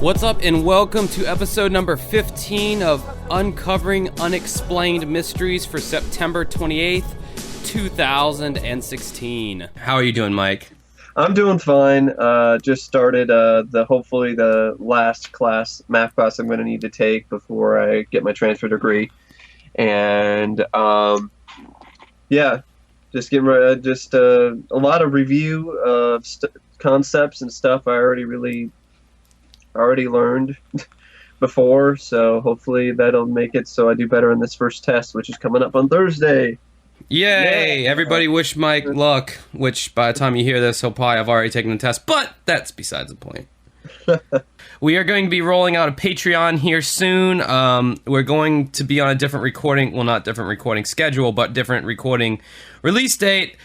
What's up, and welcome to episode number 15 of Uncovering Unexplained Mysteries for September 28th, 2016. How are you doing, Mike? I'm doing fine. Just started hopefully the last math class I'm going to need to take before I get my transfer degree, and just getting ready. Just a lot of review of concepts and stuff I already learned before, so hopefully that'll make it so I do better in this first test, which is coming up on Thursday. Yay! Yeah. Everybody wish Mike luck, which by the time you hear this, he'll probably have already taken the test, but that's besides the point. We are going to be rolling out a Patreon here soon. We're going to be on a different recording, well, not different recording schedule, but different recording release date.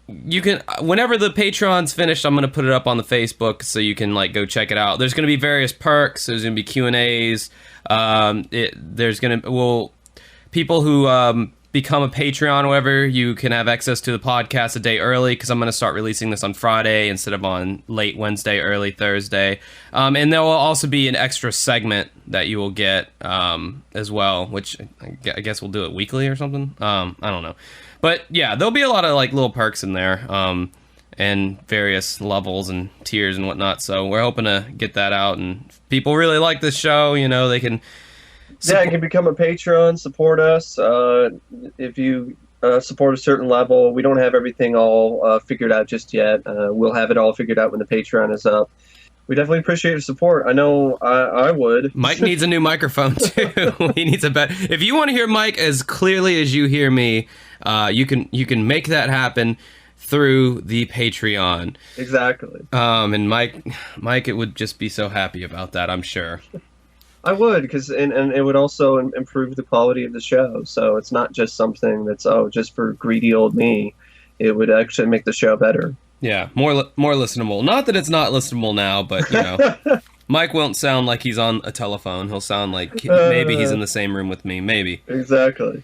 You can, whenever the Patreon's finished, I'm going to put it up on the Facebook so you can go check it out. There's going to be various perks. There's going to be Q&As. People who become a Patreon or whatever, you can have access to the podcast a day early, because I'm going to start releasing this on Friday instead of on late Wednesday, early Thursday. And there will also be an extra segment that you will get as well, which I guess we'll do it weekly or something. I don't know. But yeah, there'll be a lot of little perks in there, and various levels and tiers and whatnot. So we're hoping to get that out, and if people really like this show, they can. You can become a patron, support us. If you support a certain level, we don't have everything all figured out just yet. We'll have it all figured out when the Patreon is up. We definitely appreciate your support. I know I would. Mike needs a new microphone too. He needs a better. If you want to hear Mike as clearly as you hear me, you can make that happen through the Patreon. Exactly. And Mike, it would just be so happy about that, I'm sure. I would, because and it would also improve the quality of the show. So it's not just something that's just for greedy old me. It would actually make the show better. Yeah, more listenable. Not that it's not listenable now, but Mike won't sound like he's on a telephone. He'll sound like maybe he's in the same room with me. Maybe. Exactly.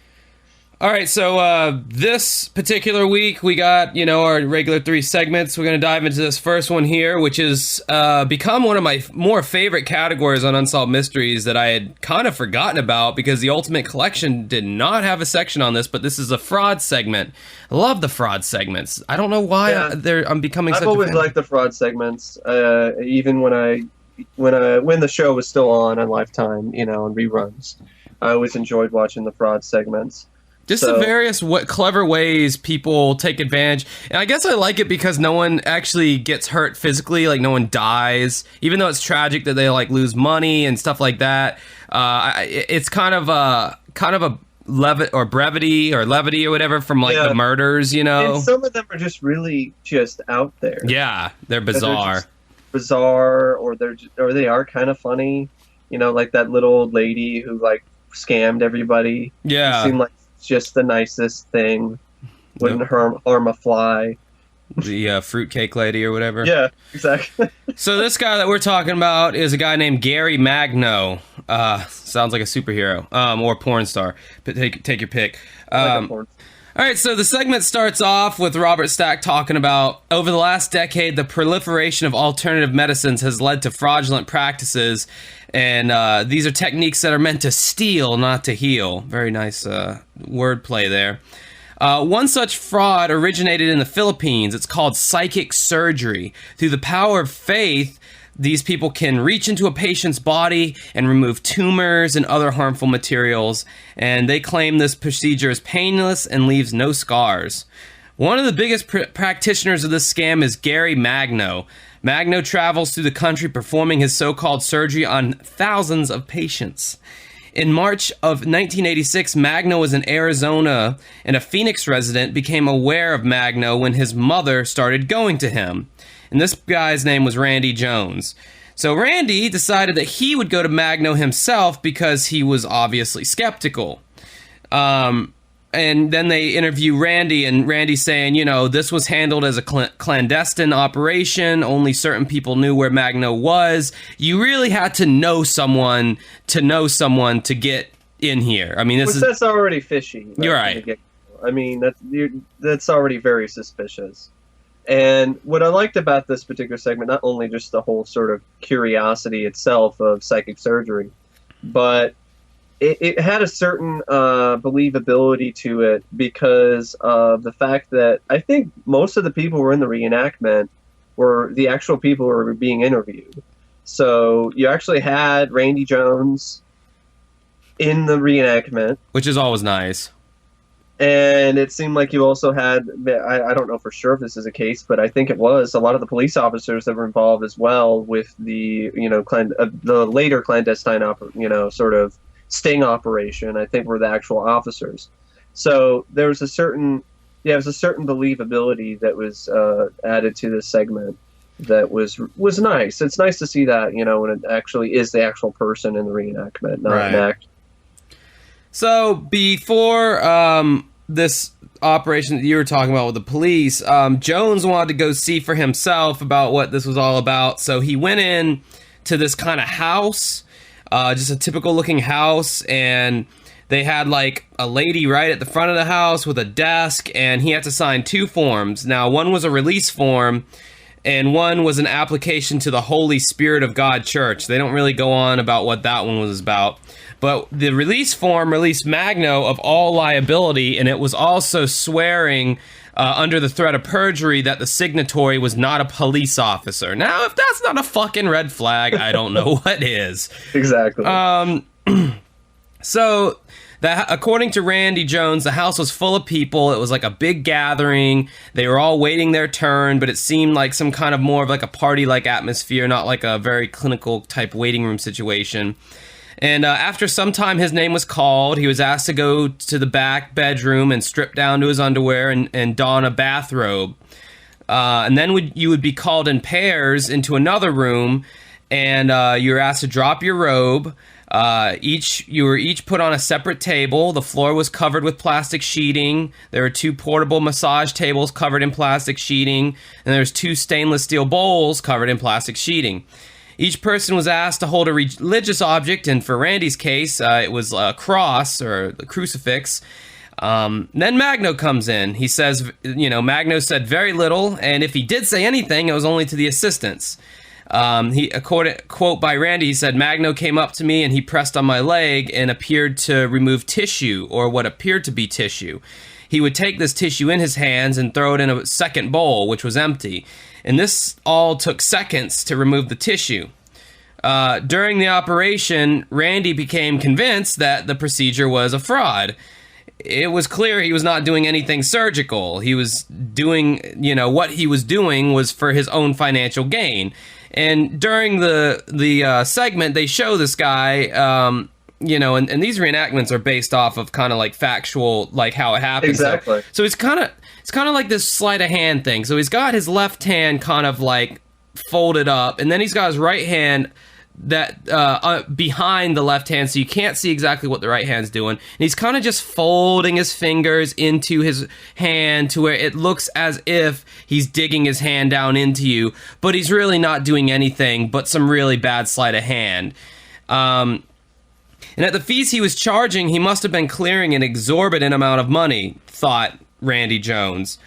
All right, so this particular week we got, our regular 3 segments. We're going to dive into this first one here, which has become one of my more favorite categories on Unsolved Mysteries that I had kind of forgotten about, because the Ultimate Collection did not have a section on this, but this is a fraud segment. I love the fraud segments. I don't know why I'm becoming such a fan. I've always liked the fraud segments, even when the show was still on Lifetime, on reruns. I always enjoyed watching the fraud segments. Just the various clever ways people take advantage. And I guess I like it because no one actually gets hurt physically, no one dies. Even though it's tragic that they lose money and stuff like that. It's kind of a brevity or levity from the murders, And some of them are just really just out there. Yeah, they're bizarre. Or they are kind of funny. Like that little old lady who scammed everybody. Yeah. It seemed like just the nicest thing. Wouldn't harm a fly. The fruitcake lady or whatever. Yeah, exactly. So this guy that we're talking about is a guy named Gary Magno. Sounds like a superhero or porn star. But take your pick. All right, so the segment starts off with Robert Stack talking about, over the last decade, the proliferation of alternative medicines has led to fraudulent practices, and these are techniques that are meant to steal, not to heal. Very nice wordplay there. One such fraud originated in the Philippines. It's called psychic surgery. Through the power of faith, these people can reach into a patient's body and remove tumors and other harmful materials, and they claim this procedure is painless and leaves no scars. One of the biggest practitioners of this scam is Gary Magno. Magno travels through the country performing his so-called surgery on thousands of patients. In March of 1986, Magno was in Arizona, and a Phoenix resident became aware of Magno when his mother started going to him. And this guy's name was Randy Jones. So Randy decided that he would go to Magno himself because he was obviously skeptical. And then they interview Randy, and Randy's saying, this was handled as a clandestine operation. Only certain people knew where Magno was. You really had to know someone to get in here. I mean, that's already fishy. You're right. I mean, that's already very suspicious. And what I liked about this particular segment, not only just the whole sort of curiosity itself of psychic surgery, but it had a certain believability to it because of the fact that I think most of the people who were in the reenactment were the actual people who were being interviewed. So you actually had Randy Jones in the reenactment. Which is always nice. And it seemed like you also had, I don't know for sure if this is the case, but I think it was a lot of the police officers that were involved as well with the, the later clandestine, sort of sting operation, I think were the actual officers. So there was a certain believability that was added to this segment that was nice. It's nice to see that, when it actually is the actual person in the reenactment, not an act. So before this operation that you were talking about with the police, Jones wanted to go see for himself about what this was all about. So he went in to this kind of house, just a typical looking house, and they had like a lady right at the front of the house with a desk, and he had to sign 2 forms. Now, one was a release form, and one was an application to the Holy Spirit of God Church. They don't really go on about what that one was about. But the release form released Magno of all liability, and it was also swearing under the threat of perjury that the signatory was not a police officer. Now, if that's not a fucking red flag, I don't know what is. Exactly. So, according to Randy Jones, the house was full of people. It was like a big gathering. They were all waiting their turn, but it seemed like some kind of more of like a party-like atmosphere, not like a very clinical type waiting room situation. And after some time, his name was called. He was asked to go to the back bedroom and strip down to his underwear and don a bathrobe. And then you would be called in pairs into another room, and you were asked to drop your robe. You were each put on a separate table. The floor was covered with plastic sheeting. There were 2 portable massage tables covered in plastic sheeting, and there's 2 stainless steel bowls covered in plastic sheeting. Each person was asked to hold a religious object, and for Randy's case, it was a cross or a crucifix. Then Magno comes in. He says, Magno said very little, and if he did say anything, it was only to the assistants. Quote by Randy, he said, Magno came up to me and he pressed on my leg and appeared to remove tissue, or what appeared to be tissue. He would take this tissue in his hands and throw it in a second bowl, which was empty. And this all took seconds to remove the tissue. During the operation, Randy became convinced that the procedure was a fraud. It was clear he was not doing anything surgical. He was doing, what he was doing was for his own financial gain. And during the segment, they show this guy, and these reenactments are based off of kind of like factual, like how it happened. Exactly. So it's kind of like this sleight of hand thing. So he's got his left hand kind of like folded up, and then he's got his right hand that behind the left hand, so you can't see exactly what the right hand's doing. And he's kind of just folding his fingers into his hand to where it looks as if he's digging his hand down into you, but he's really not doing anything but some really bad sleight of hand. And at the fees he was charging, he must have been clearing an exorbitant amount of money, thought Randy Jones.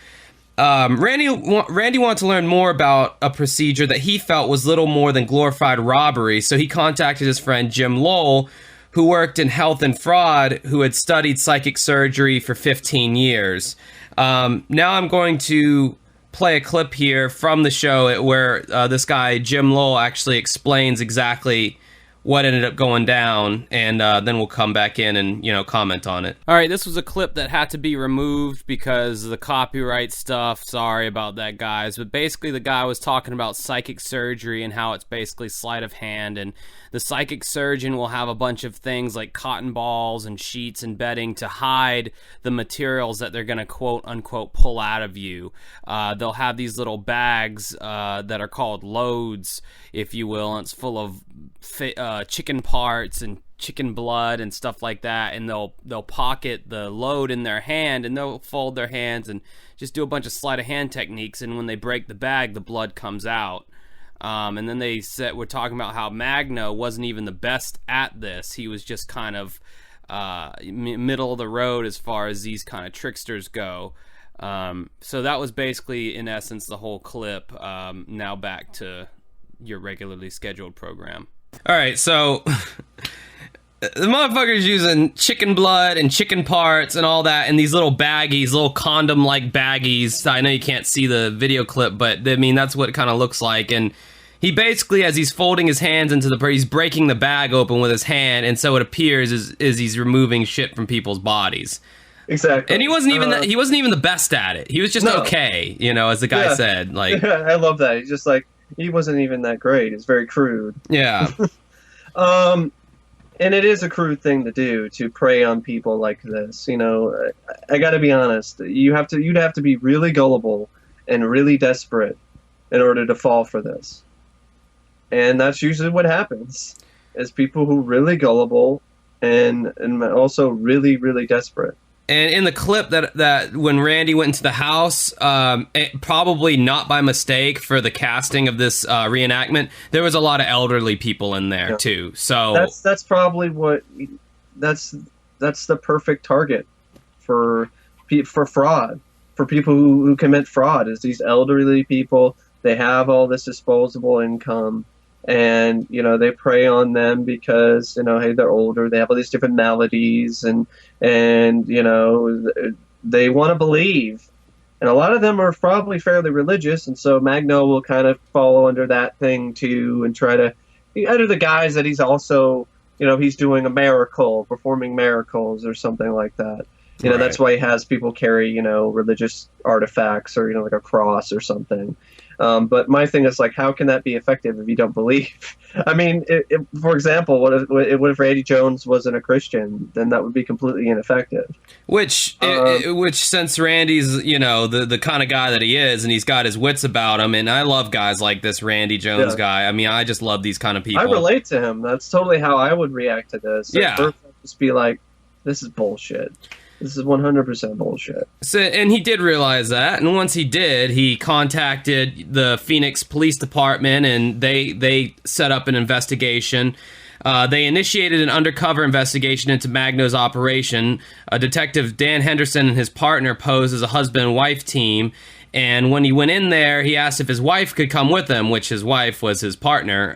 Randy wanted to learn more about a procedure that he felt was little more than glorified robbery, so he contacted his friend Jim Lowell, who worked in health and fraud, who had studied psychic surgery for 15 years. Now I'm going to play a clip here from the show where this guy, Jim Lowell, actually explains exactly what ended up going down, and then we'll come back in and, comment on it. All right, this was a clip that had to be removed because of the copyright stuff. Sorry about that, guys. But basically, the guy was talking about psychic surgery and how it's basically sleight of hand, and the psychic surgeon will have a bunch of things like cotton balls and sheets and bedding to hide the materials that they're going to quote-unquote pull out of you. They'll have these little bags that are called loads, if you will, and it's full of chicken parts and chicken blood and stuff like that, and they'll pocket the load in their hand, and they'll fold their hands and just do a bunch of sleight of hand techniques, and when they break the bag, the blood comes out. And then we're talking about how Magno wasn't even the best at this. He was just kind of middle of the road as far as these kind of tricksters go. So that was basically, in essence, the whole clip. Now back to your regularly scheduled program. All right, so the motherfucker's using chicken blood and chicken parts and all that in these little baggies, little condom-like baggies. I know you can't see the video clip, but I mean, that's what it kind of looks like. And he basically, as he's folding his hands into he's breaking the bag open with his hand, and so it appears as he's removing shit from people's bodies. Exactly. And he wasn't even he wasn't even the best at it. He was just okay, as the guy said. Like, I love that. He's just like, he wasn't even that great. It's very crude. Yeah. And it is a crude thing to do, to prey on people like this. I got to be honest. You'd have to be really gullible and really desperate in order to fall for this. And that's usually what happens, is people who are really gullible and also really, really desperate. And in the clip that when Randy went into the house, probably not by mistake for the casting of this reenactment, there was a lot of elderly people in there too. So that's probably that's the perfect target for fraud, for people who commit fraud, is these elderly people. They have all this disposable income, and they prey on them because hey, they're older, they have all these different maladies, and they want to believe, and a lot of them are probably fairly religious, and so Magno will kind of follow under that thing too, and try to, under the guise that he's also he's doing a miracle, performing miracles or something like that. Right. That's why he has people carry religious artifacts, or like a cross or something. But my thing is, like, how can that be effective if you don't believe? I mean, for example, what if Randy Jones wasn't a Christian? Then that would be completely ineffective. Which since Randy's, the kind of guy that he is, and he's got his wits about him, and I love guys like this Randy Jones guy. I mean, I just love these kind of people. I relate to him. That's totally how I would react to this. Yeah. At first, I'd just be like, this is bullshit. This is 100% bullshit. So, and he did realize that, and once he did, he contacted the Phoenix Police Department, and they set up an investigation. They initiated an undercover investigation into Magno's operation. Detective Dan Henderson and his partner posed as a husband and wife team, and when he went in there, he asked if his wife could come with him, which his wife was his partner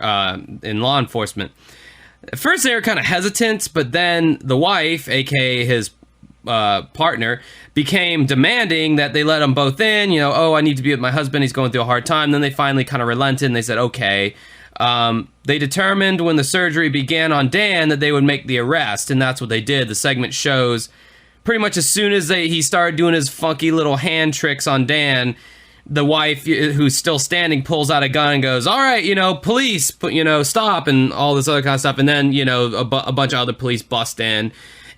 in law enforcement. At first, they were kind of hesitant, but then the wife, aka his partner, became demanding that they let them both in. I need to be with my husband, he's going through a hard time. Then they finally kind of relented, and they said okay. They determined when the surgery began on Dan that they would make the arrest, and that's what they did. The segment shows pretty much as soon as he started doing his funky little hand tricks on Dan, the wife, who's still standing, pulls out a gun and goes, all right, police, stop, and all this other kind of stuff. And then a bunch of other police bust in,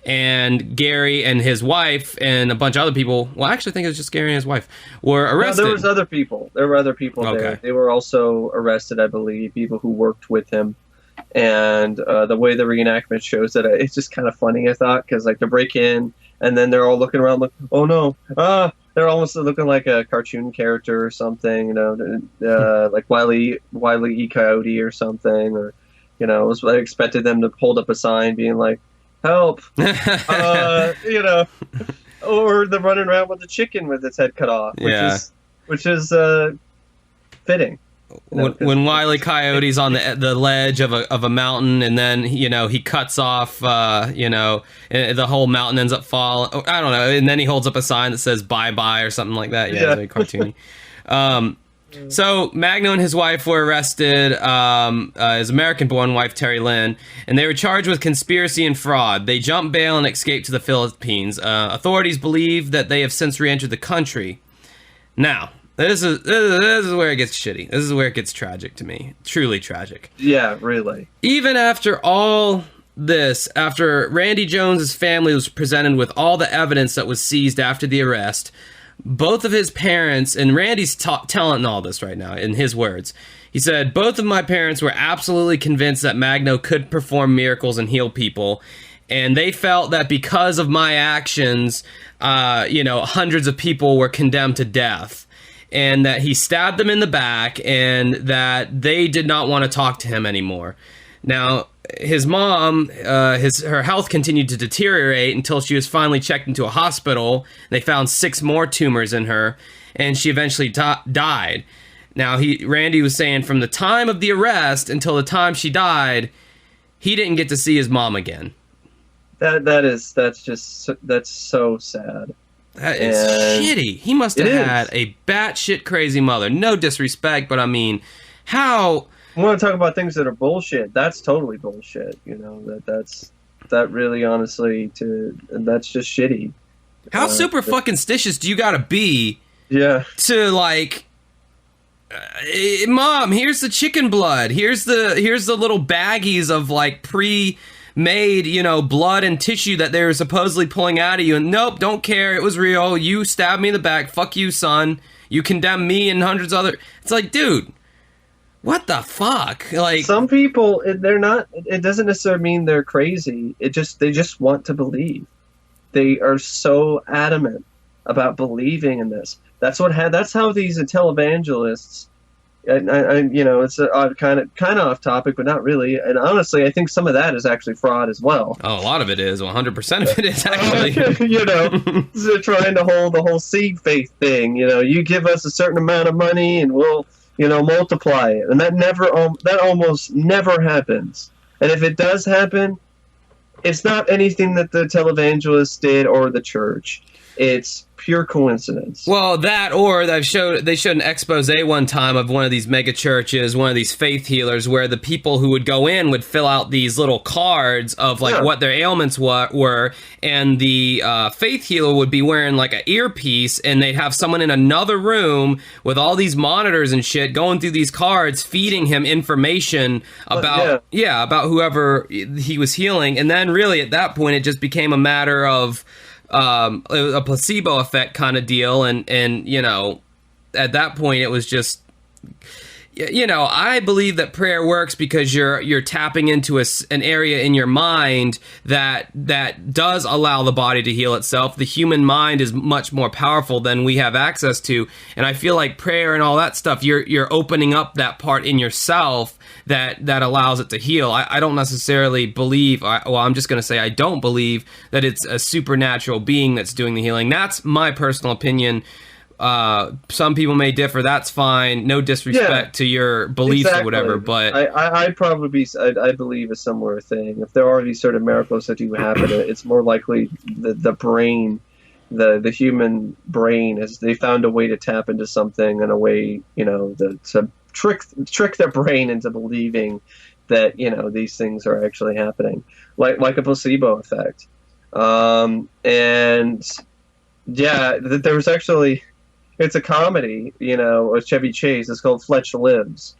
and Gary and his wife and a bunch of other people, well, I actually think it was just Gary and his wife, were arrested. No, there was other people. There were other people there. They were also arrested, I believe, people who worked with him. And the way the reenactment shows that, it's just kind of funny, I thought, because like they break in, and then they're all looking around like, oh no, they're almost looking like a cartoon character or something, like Wile E. Coyote or something, or I expected them to hold up a sign being like, help, or they're running around with a chicken with its head cut off, which is fitting. When Wile E. Coyote's on the ledge of a mountain, and then he cuts off, the whole mountain ends up falling. I don't know, and then he holds up a sign that says "bye bye" or something like that. Yeah, very cartoony. So Magno and his wife were arrested, his American-born wife, Terry Lynn, and they were charged with conspiracy and fraud. They jumped bail and escaped to the Philippines. Authorities believe that they have since re-entered the country. Now, this is where it gets shitty. This is where it gets tragic to me. Truly tragic. Yeah, really. Even after all this, after Randy Jones's family was presented with all the evidence that was seized after the arrest, both of his parents, and Randy's telling all this right now in his words. He said, both of my parents were absolutely convinced that Magno could perform miracles and heal people. And they felt that because of my actions, hundreds of people were condemned to death. And that he stabbed them in the back, and that they did not want to talk to him anymore. Now, his mom, her health continued to deteriorate until she was finally checked into a hospital. They found 6 more tumors in her, and she eventually died. Now, Randy was saying from the time of the arrest until the time she died, he didn't get to see his mom again. That's so sad. That is shitty. He must have had a batshit crazy mother. No disrespect, but I mean, how... I want to talk about things that are bullshit. That's totally bullshit. You know, that really, honestly, that's just shitty. How super fucking stitious do you gotta be? Yeah. To like, Mom, here's the chicken blood. Here's the little baggies of like pre-made, you know, blood and tissue that they were supposedly pulling out of you. And nope, don't care. It was real. You stabbed me in the back. Fuck you, son. You condemn me and hundreds of other. It's like, dude. What the fuck? Like, some people, they're not. It doesn't necessarily mean they're crazy. They just want to believe. They are so adamant about believing in this. That's how these televangelists. You know, it's kind of off topic, but not really. And honestly, I think some of that is actually fraud as well. Oh, a lot of it is. 100% of it is actually. You know, they're trying to hold the whole seed faith thing. You know, you give us a certain amount of money, and we'll, you know, multiply it, and that almost never happens. And if it does happen, it's not anything that the televangelists did or the church. It's pure coincidence. Well, that or they showed an expose one time of one of these mega churches, one of these faith healers, where the people who would go in would fill out these little cards of like what their ailments were, and the faith healer would be wearing like an earpiece, and they'd have someone in another room with all these monitors and shit going through these cards, feeding him information about about whoever he was healing, and then really at that point it just became a matter of a placebo effect kind of deal, and you know, at that point it was just, you know, I believe that prayer works because you're tapping into an area in your mind that does allow the body to heal itself. The human mind is much more powerful than we have access to, and I feel like prayer and all that stuff, you're opening up that part in yourself that allows it to heal. I don't necessarily believe, I'm just going to say I don't believe that it's a supernatural being that's doing the healing. That's my personal opinion. Some people may differ. That's fine. No disrespect to your beliefs or whatever. But I believe a similar thing. If there are these sort of miracles that do happen, it's more likely the brain, the human brain, as they found a way to tap into something and a way, you know, to trick their brain into believing that, you know, these things are actually happening, like a placebo effect. And yeah, there was actually. It's a comedy, you know, with Chevy Chase. It's called Fletch Lives,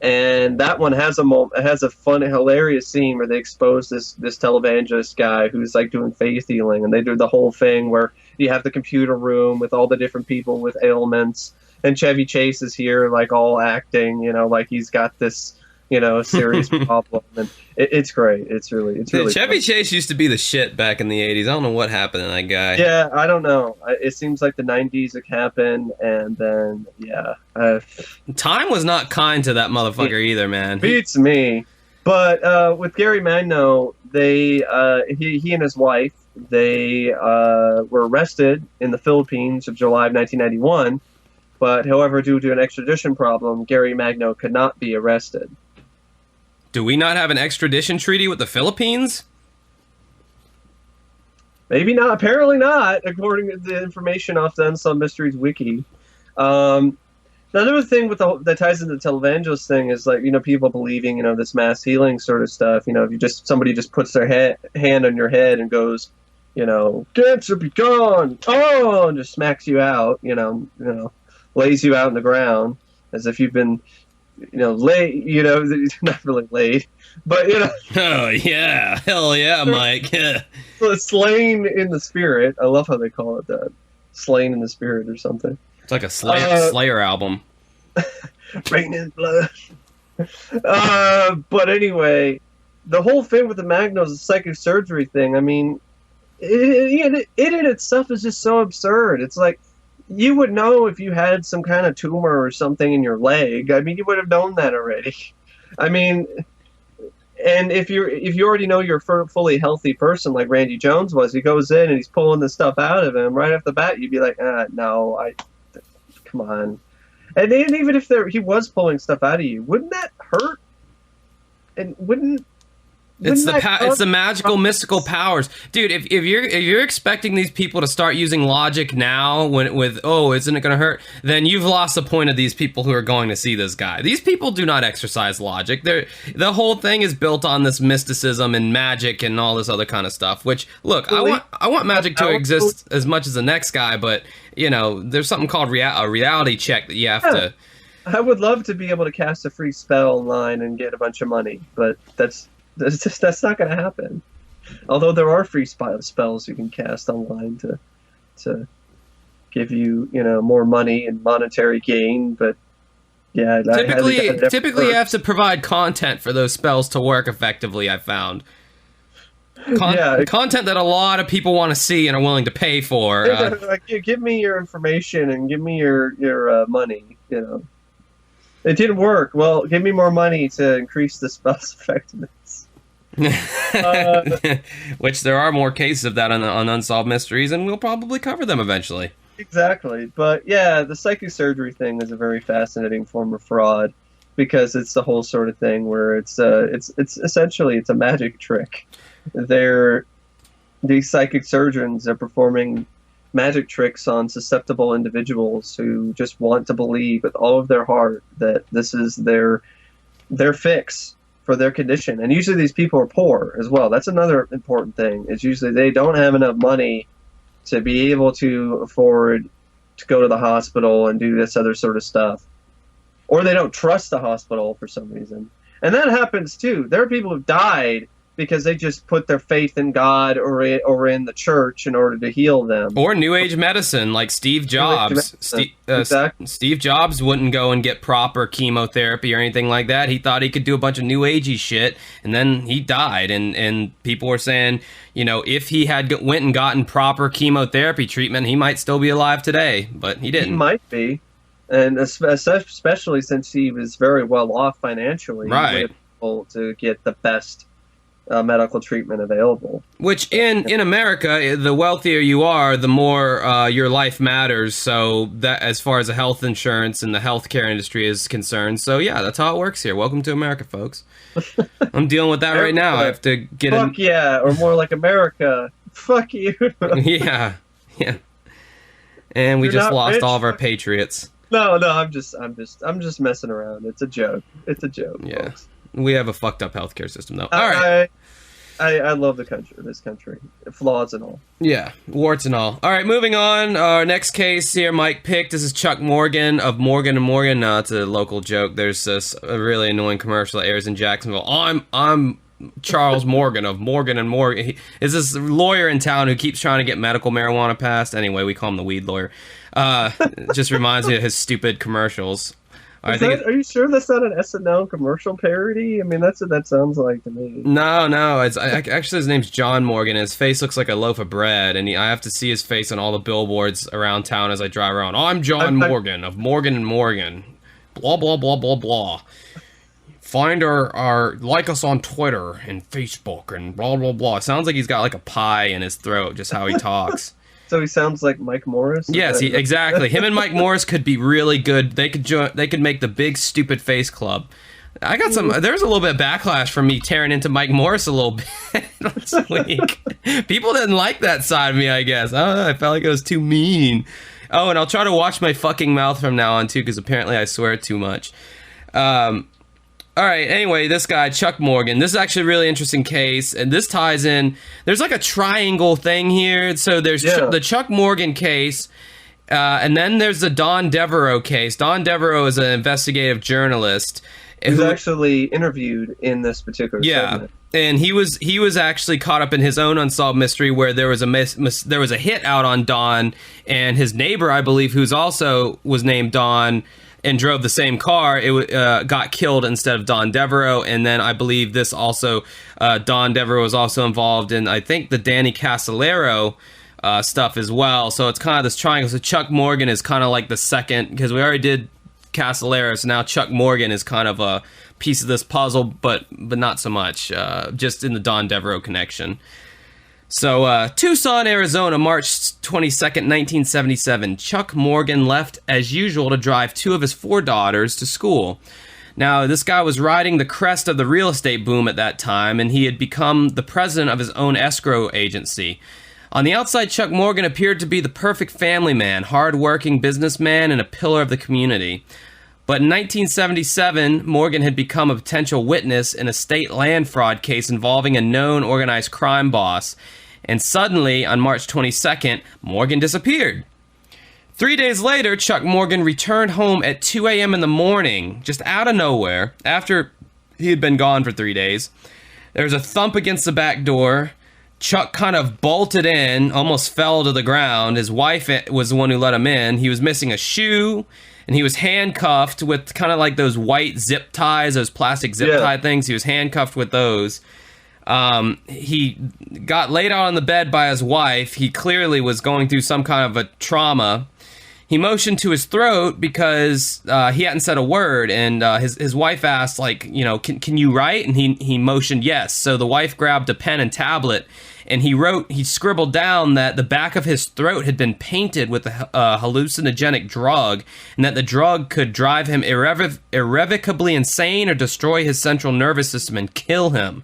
and that one has a fun, hilarious scene where they expose this televangelist guy who's like doing faith healing, and they do the whole thing where you have the computer room with all the different people with ailments, and Chevy Chase is here like all acting, you know, like he's got this, you know, serious problem, and it's great. It's really Chevy fun. Chase used to be the shit back in the 80s. I don't know what happened to that guy. Yeah, I don't know. It seems like the 90s it happened, and then time was not kind to that motherfucker either, man. Beats me. But with Gary Magno, he and his wife, they were arrested in the Philippines in July of 1991. But however, due to an extradition problem, Gary Magno could not be arrested. Do we not have an extradition treaty with the Philippines? Maybe not. Apparently not, according to the information off the Unsolved Mysteries wiki. Another thing that ties into the televangelist thing is, like, you know, people believing, you know, this mass healing sort of stuff. You know, if somebody just puts their hand on your head and goes, you know, cancer be gone, oh, and just smacks you out, you know, lays you out on the ground as if you've been, you know, laid, you know, not really laid, but, you know. Oh, yeah. Hell yeah, Mike. Yeah. Slain in the spirit. I love how they call it that. Slain in the spirit or something. It's like a Slayer album. Rain in blood. But anyway, the whole thing with the Magnos, the psychic surgery thing, I mean, it in itself is just so absurd. It's like, you would know if you had some kind of tumor or something in your leg. I mean, you would have known that already. I mean, And if you already know you're a fully healthy person like Randy Jones was, he goes in and he's pulling the stuff out of him right off the bat. You'd be like, no, come on. And then even if he was pulling stuff out of you, wouldn't that hurt? And wouldn't it's the magical, mystical powers, dude. If you're expecting these people to start using logic now, isn't it going to hurt? Then you've lost the point of these people who are going to see this guy. These people do not exercise logic. The whole thing is built on this mysticism and magic and all this other kind of stuff. Which, look, I want magic to exist as much as the next guy, but there's something called a reality check that you have to. I would love to be able to cast a free spell online and get a bunch of money, but that's not going to happen. Although there are free spells you can cast online to give you more money and monetary gain, but yeah, typically you have to provide content for those spells to work effectively. I found content that a lot of people want to see and are willing to pay for. Give me your information and give me your money. It didn't work. Well, give me more money to increase the spell's effectiveness. Which there are more cases of that on Unsolved Mysteries, and we'll probably cover them eventually. Exactly. But yeah, the psychic surgery thing is a very fascinating form of fraud because it's the whole sort of thing where it's essentially a magic trick. These psychic surgeons are performing magic tricks on susceptible individuals who just want to believe with all of their heart that this is their fix for their condition. And usually these people are poor as well. That's another important thing, is usually they don't have enough money to be able to afford to go to the hospital and do this other sort of stuff. Or they don't trust the hospital for some reason. And that happens too. There are people who've died because they just put their faith in God or in the church in order to heal them. Or New Age medicine, like Steve Jobs. Exactly. Steve Jobs wouldn't go and get proper chemotherapy or anything like that. He thought he could do a bunch of New Agey shit, and then he died. And people were saying, if he had went and gotten proper chemotherapy treatment, he might still be alive today, but he didn't. He might be, and especially since he was very well off financially, right? Able to get the best medical treatment available. Which in America, the wealthier you are, the more your life matters. So that, as far as the health insurance and the healthcare industry is concerned, so yeah, that's how it works here. Welcome to America, folks. I'm dealing with that right now. I have to get Fuck yeah, or more like America. Fuck you. yeah. And we just lost rich. All of our patriots. No, I'm just messing around. It's a joke. Yeah. Folks. We have a fucked up healthcare system, though. All right. I love this country. Flaws and all. Yeah, warts and all. All right, moving on. Our next case here, Mike picked. This is Chuck Morgan of Morgan & Morgan. No, it's a local joke. There's a really annoying commercial that airs in Jacksonville. I'm Charles Morgan of Morgan & Morgan. He is this lawyer in town who keeps trying to get medical marijuana passed. Anyway, we call him the weed lawyer. It just reminds me of his stupid commercials. Are you sure that's not an SNL commercial parody? I mean, that's what that sounds like to me. No. Actually, his name's John Morgan. His face looks like a loaf of bread, and I have to see his face on all the billboards around town as I drive around. I'm John Morgan of Morgan & Morgan. Blah, blah, blah, blah, blah. Find our like us on Twitter and Facebook and blah, blah, blah. It sounds like he's got like a pie in his throat, just how he talks. So he sounds like Mike Morris? Yes, exactly. Him and Mike Morris could be really good. They could make the Big Stupid Face Club. I got there's a little bit of backlash from me tearing into Mike Morris a little bit last week. People didn't like that side of me, I guess. I felt like it was too mean. Oh, and I'll try to watch my fucking mouth from now on, too, because apparently I swear too much. All right, anyway, this guy, Chuck Morgan, this is actually a really interesting case, and this ties in, there's like a triangle thing here, so there's the Chuck Morgan case, and then there's the Don Devereaux case. Don Devereaux is an investigative journalist. Who's actually interviewed in this particular segment. And he was actually caught up in his own unsolved mystery where there was a hit out on Don, and his neighbor, I believe, who's also was named Don, and drove the same car, got killed instead of Don Devereaux. And then I believe this also, Don Devereaux was also involved in, I think, the Danny Casolaro stuff as well. So it's kind of this triangle. So Chuck Morgan is kind of like the second, because we already did Castellera. So now Chuck Morgan is kind of a piece of this puzzle, but not so much, just in the Don Devereaux connection. So, Tucson, Arizona, March 22nd, 1977. Chuck Morgan left as usual to drive 2 of his 4 daughters to school. Now, this guy was riding the crest of the real estate boom at that time, and he had become the president of his own escrow agency. On the outside, Chuck Morgan appeared to be the perfect family man, hard-working businessman, and a pillar of the community. But in 1977, Morgan had become a potential witness in a state land fraud case involving a known organized crime boss. And suddenly, on March 22nd, Morgan disappeared. 3 days later, Chuck Morgan returned home at 2 a.m. in the morning, just out of nowhere, after he had been gone for 3 days. There was a thump against the back door. Chuck kind of bolted in, almost fell to the ground. His wife was the one who let him in. He was missing a shoe, and he was handcuffed with kind of like those white zip ties, those plastic zip tie things. He was handcuffed with those. He got laid out on the bed by his wife. He clearly was going through some kind of a trauma. He motioned to his throat because he hadn't said a word, and his wife asked, like, you know, can you write? And he motioned yes. So the wife grabbed a pen and tablet, and he scribbled down that the back of his throat had been painted with a hallucinogenic drug, and that the drug could drive him irrevocably insane or destroy his central nervous system and kill him.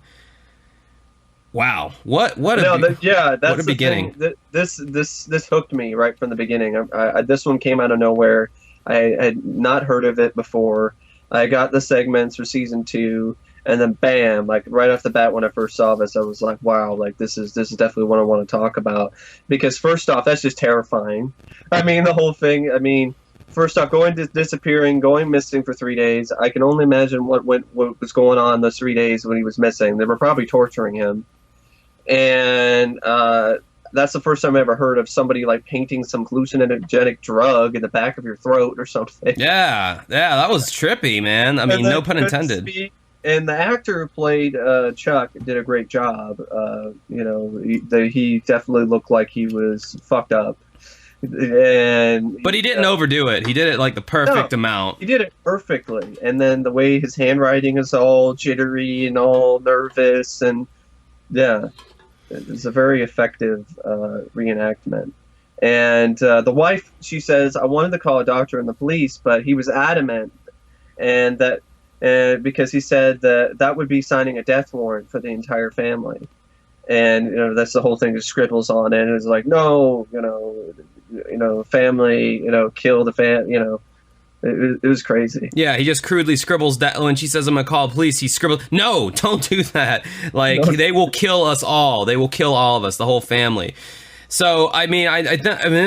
Wow, what a beginning. This hooked me right from the beginning. This one came out of nowhere. I had not heard of it before. I got the segments for season 2, and then bam, like right off the bat when I first saw this, I was like, wow, like this is definitely what I want to talk about. Because first off, that's just terrifying. I mean, the whole thing. I mean, first off, disappearing, going missing for 3 days. I can only imagine what was going on those 3 days when he was missing. They were probably torturing him. And that's the first time I ever heard of somebody like painting some hallucinogenic drug in the back of your throat or something. Yeah, that was trippy, man. I mean, no pun intended. And the actor who played Chuck did a great job. You know, he definitely looked like he was fucked up. But he didn't overdo it. He did it like the perfect amount. He did it perfectly. And then the way his handwriting is all jittery and all nervous, and yeah. It's a very effective reenactment. And the wife, she says, I wanted to call a doctor and the police, but he was adamant, and that because he said that would be signing a death warrant for the entire family. And, you know, that's the whole thing, that scribbles on it. And it's like, no, family, kill the family, It was crazy. Yeah, he just crudely scribbles that. When she says, I'm going to call the police, he scribbles, no, don't do that. Like, no. They will kill us all. They will kill all of us, the whole family. So, I mean, I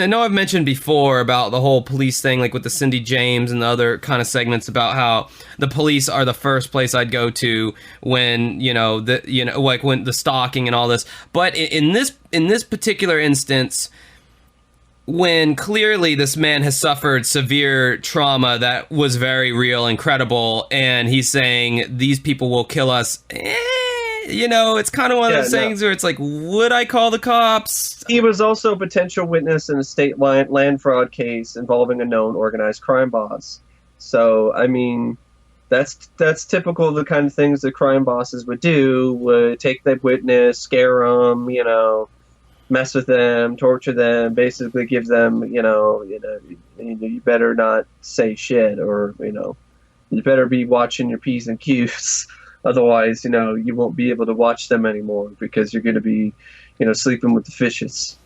know I've mentioned before about the whole police thing, like with the Cindy James and the other kind of segments about how the police are the first place I'd go to when, like when the stalking and all this. But in this particular instance, when clearly this man has suffered severe trauma that was very real and credible, and he's saying these people will kill us, it's kind of one of those things where it's like, would I call the cops? He was also a potential witness in a state land fraud case involving a known organized crime boss. So, I mean, that's typical of the kind of things that crime bosses would do, would take the witness, scare them, mess with them, torture them, basically give them, you better not say shit, or, you better be watching your P's and Q's. Otherwise, you won't be able to watch them anymore because you're going to be, sleeping with the fishes.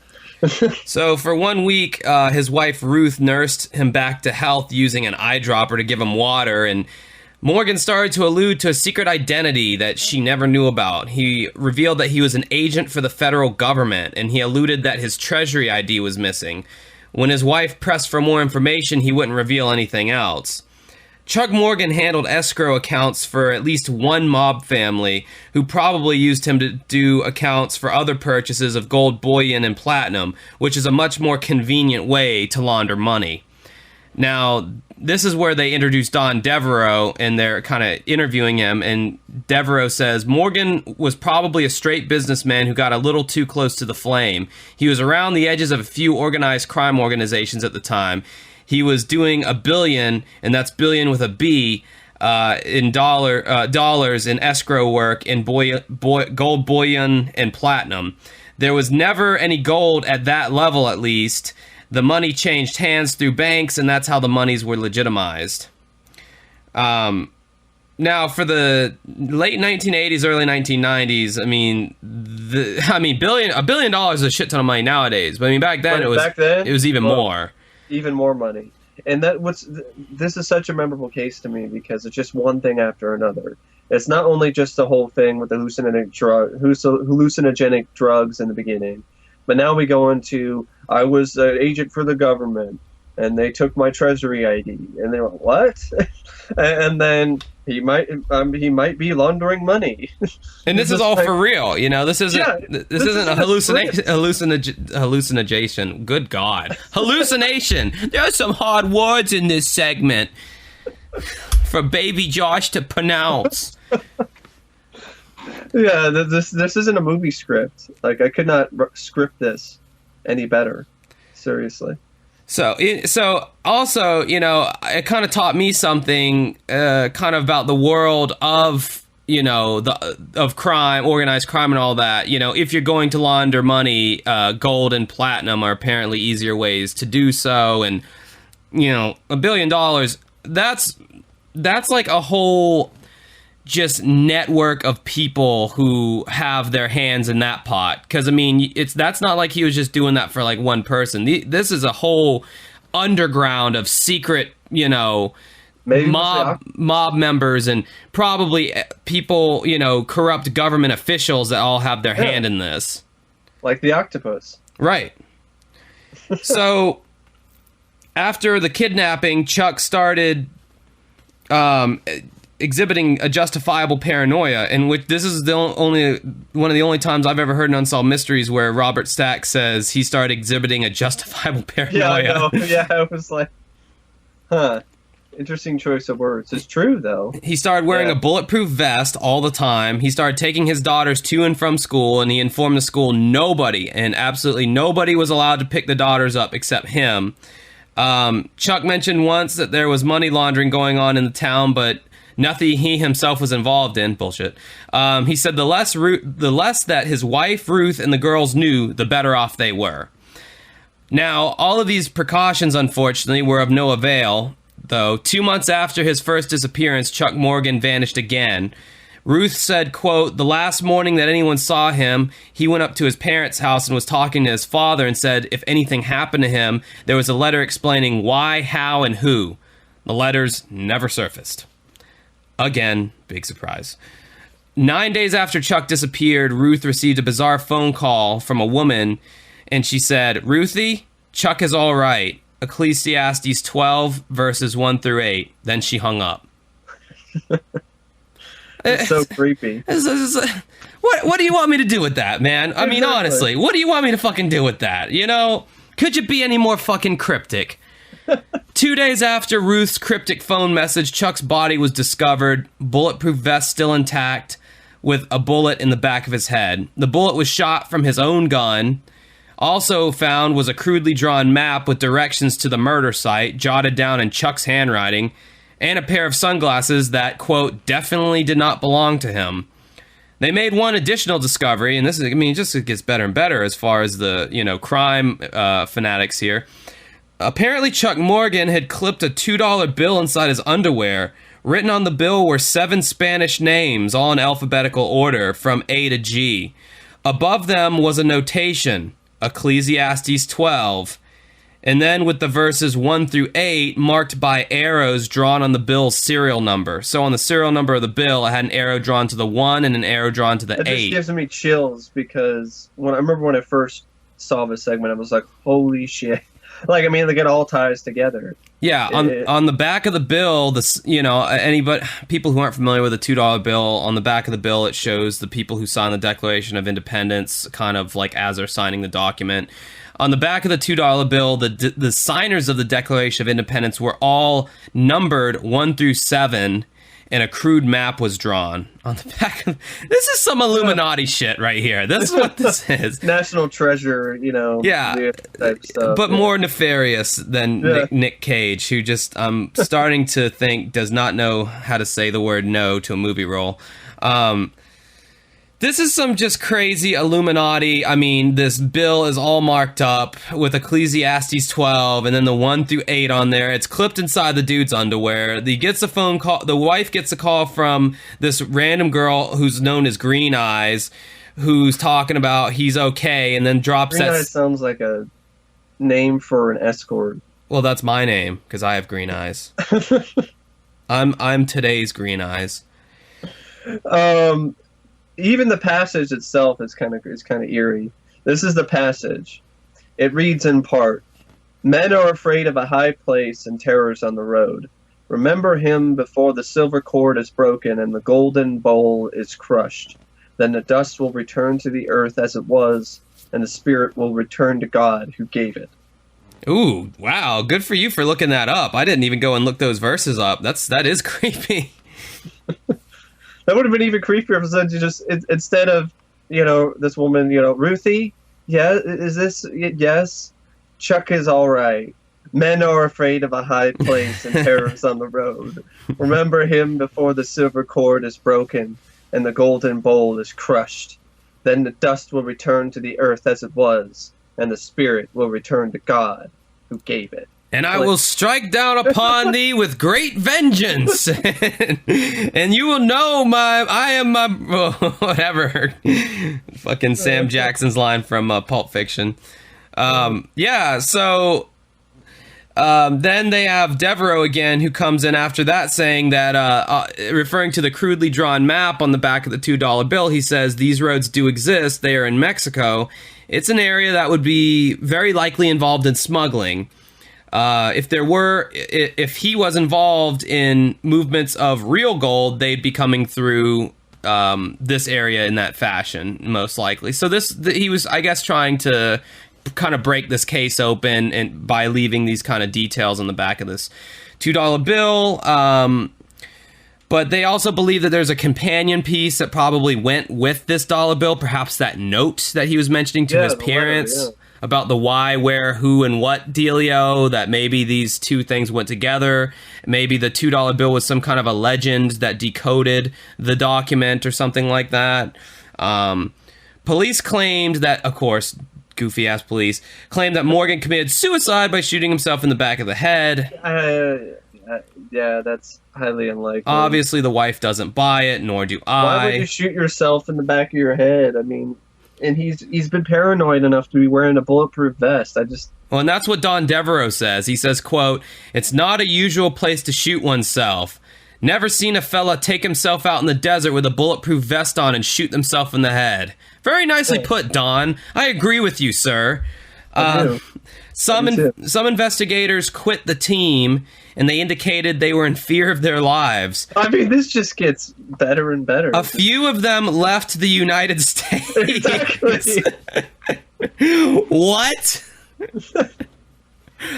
So for 1 week, his wife Ruth nursed him back to health using an eyedropper to give him water, and Morgan started to allude to a secret identity that she never knew about. He revealed that he was an agent for the federal government, and he alluded that his Treasury ID was missing. When his wife pressed for more information, he wouldn't reveal anything else. Chuck Morgan handled escrow accounts for at least one mob family, who probably used him to do accounts for other purchases of gold bullion and platinum, which is a much more convenient way to launder money. Now, this is where they introduced Don Devereaux, and they're kind of interviewing him, and Devereaux says, Morgan was probably a straight businessman who got a little too close to the flame. He was around the edges of a few organized crime organizations at the time. he was doing $1 billion, and that's billion with a B, in dollars in escrow work in gold bullion and platinum. There was never any gold at that level, at least. The money changed hands through banks, and that's how the monies were legitimized. Now, for the late 1980s, early 1990s, $1 billion is a shit ton of money nowadays. But I mean, back then it was even more. Even more money. And this is such a memorable case to me because it's just one thing after another. It's not only just the whole thing with the hallucinogenic drugs in the beginning, but now we go into, I was an agent for the government, and they took my Treasury ID, and they were like, what? And then he might be laundering money. And this is all for real, you know. This isn't a hallucination. Good God, hallucination. There are some hard words in this segment for baby Josh to pronounce. Yeah, this isn't a movie script. Like, I could not script this any better. Seriously. So also, you know, it kind of taught me something kind of about the world of, you know, of crime, organized crime and all that. You know, if you're going to launder money, gold and platinum are apparently easier ways to do so. And, you know, $1 billion, that's like a whole just network of people who have their hands in that pot. Because I mean, that's not like he was just doing that for like one person. This is a whole underground of secret, you know, mob members and probably people, you know, corrupt government officials that all have their hand in this. Like the octopus. Right. So after the kidnapping, Chuck started exhibiting a justifiable paranoia, in which this is one of the only times I've ever heard in Unsolved Mysteries where Robert Stack says he started exhibiting a justifiable paranoia. Yeah, I know. Yeah, I was like, huh. Interesting choice of words. It's true, though. He started wearing a bulletproof vest all the time. He started taking his daughters to and from school, and he informed the school absolutely nobody was allowed to pick the daughters up except him. Chuck mentioned once that there was money laundering going on in the town, but nothing he himself was involved in. Bullshit. He said the less that his wife, Ruth, and the girls knew, the better off they were. Now, all of these precautions, unfortunately, were of no avail, though. 2 months after his first disappearance, Chuck Morgan vanished again. Ruth said, quote, the last morning that anyone saw him, he went up to his parents' house and was talking to his father and said if anything happened to him, there was a letter explaining why, how, and who. The letters never surfaced. Again, big surprise. 9 days after Chuck disappeared, Ruth received a bizarre phone call from a woman, and she said, Ruthie, Chuck is all right. Ecclesiastes 12, verses 1 through 8. Then she hung up. It's so creepy. What do you want me to do with that, man? I mean, honestly, what do you want me to fucking do with that? You know, could you be any more fucking cryptic? 2 days after Ruth's cryptic phone message, Chuck's body was discovered, bulletproof vest still intact, with a bullet in the back of his head. The bullet was shot from his own gun. Also found was a crudely drawn map with directions to the murder site, jotted down in Chuck's handwriting, and a pair of sunglasses that, quote, definitely did not belong to him. They made one additional discovery, and this is, I mean, it gets better and better as far as the, you know, crime fanatics here. Apparently, Chuck Morgan had clipped a $2 bill inside his underwear. Written on the bill were 7 Spanish names, all in alphabetical order, from A to G. Above them was a notation, Ecclesiastes 12, and then with the verses 1 through 8 marked by arrows drawn on the bill's serial number. So on the serial number of the bill, it had an arrow drawn to the 1 and an arrow drawn to the 8. It just gives me chills because I remember when I first saw this segment, I was like, holy shit. Like, I mean, they get all ties together. Yeah, on the back of the bill, people who aren't familiar with a $2 bill, on the back of the bill, it shows the people who signed the Declaration of Independence, kind of like as they're signing the document. On the back of the $2 bill, the signers of the Declaration of Independence were all numbered 1 through 7, and a crude map was drawn on the back of... This is some Illuminati shit right here. This is what this is. National treasure, Yeah, type stuff. but more nefarious than Nick Cage, who just, I'm starting to think, does not know how to say the word no to a movie role. This is some just crazy Illuminati. I mean, this bill is all marked up with Ecclesiastes 12 and then the 1 through 8 on there. It's clipped inside the dude's underwear. He gets a phone call. The wife gets a call from this random girl who's known as Green Eyes, who's talking about he's okay, and then drops Green that. Eyes sounds like a name for an escort. Well, that's my name because I have green eyes. I'm today's Green Eyes. Even the passage itself is kind of eerie. This is the passage. It reads in part, "Men are afraid of a high place and terrors on the road. Remember him before the silver cord is broken and the golden bowl is crushed. Then the dust will return to the earth as it was, and the spirit will return to God who gave it." Ooh, wow. Good for you for looking that up. I didn't even go and look those verses up. That is creepy. That would have been even creepier if you just instead of this woman, Ruthie, yeah, is this yes? Chuck is all right. Men are afraid of a high place and terrors on the road. Remember him before the silver cord is broken and the golden bowl is crushed. Then the dust will return to the earth as it was, and the spirit will return to God who gave it. And I will strike down upon thee with great vengeance, and you will know I am my whatever. Fucking Sam Jackson's line from Pulp Fiction. Yeah. So then they have Devereaux again, who comes in after that, saying that referring to the crudely drawn map on the back of the $2 bill, he says these roads do exist. They are in Mexico. It's an area that would be very likely involved in smuggling. If he was involved in movements of real gold, they'd be coming through this area in that fashion, most likely. So he was, I guess, trying to kind of break this case open and by leaving these kind of details on the back of this $2 bill. But they also believe that there's a companion piece that probably went with this dollar bill, perhaps that note that he was mentioning to his parents. Letter, about the why, where, who, and what dealio, that maybe these two things went together. Maybe the $2 bill was some kind of a legend that decoded the document or something like that. Police claimed that, of course, goofy-ass police, claimed that Morgan committed suicide by shooting himself in the back of the head. Yeah, that's highly unlikely. Obviously, the wife doesn't buy it, nor do I. Why would you shoot yourself in the back of your head? I mean... And he's been paranoid enough to be wearing a bulletproof vest. Well, and that's what Don Devereaux says. He says, quote, "It's not a usual place to shoot oneself. Never seen a fella take himself out in the desert with a bulletproof vest on and shoot himself in the head." Very nicely put, Don. I agree with you, sir. Some investigators quit the team, and they indicated they were in fear of their lives. I mean, this just gets better and better. A few of them left the United States. Exactly. What?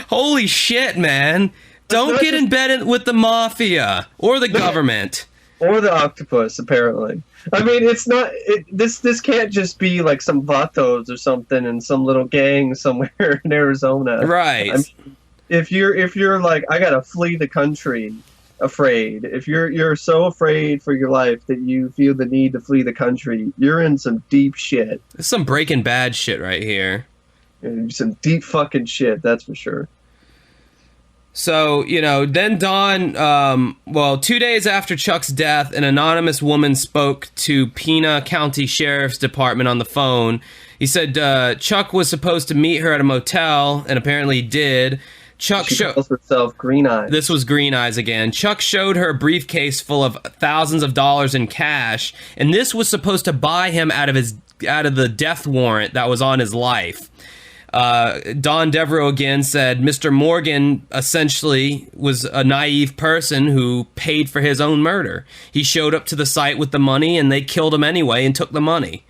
Holy shit, man. Don't get in bed with the mafia or the government. Or the octopus, apparently. I mean, it's not... This can't just be like some vatos or something in some little gang somewhere in Arizona. Right. I mean, if you're like, I gotta flee the country, afraid. If you're so afraid for your life that you feel the need to flee the country, you're in some deep shit. There's some Breaking Bad shit right here. Some deep fucking shit, that's for sure. So, then Don, 2 days after Chuck's death, an anonymous woman spoke to Pena County Sheriff's Department on the phone. He said Chuck was supposed to meet her at a motel, and apparently he did. She calls herself Green Eyes. This was Green Eyes again. Chuck showed her a briefcase full of thousands of dollars in cash, and this was supposed to buy him out of the death warrant that was on his life. Don Devereaux again said Mr. Morgan essentially was a naive person who paid for his own murder. He showed up to the site with the money, and they killed him anyway and took the money.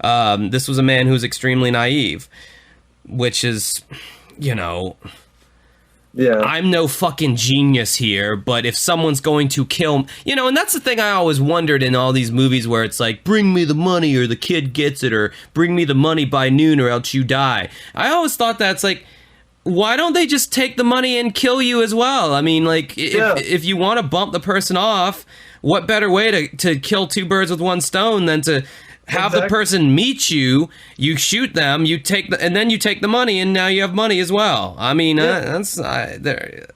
This was a man who was extremely naive, which is, Yeah. I'm no fucking genius here, but if someone's going to kill, you know, and that's the thing I always wondered in all these movies where it's like, bring me the money or the kid gets it, or bring me the money by noon or else you die. I always thought that's like, why don't they just take the money and kill you as well? I mean, like, if you want to bump the person off, what better way to kill two birds with one stone than to have the person meet you, you shoot them, and then you take the money, and now you have money as well. I mean, that's there.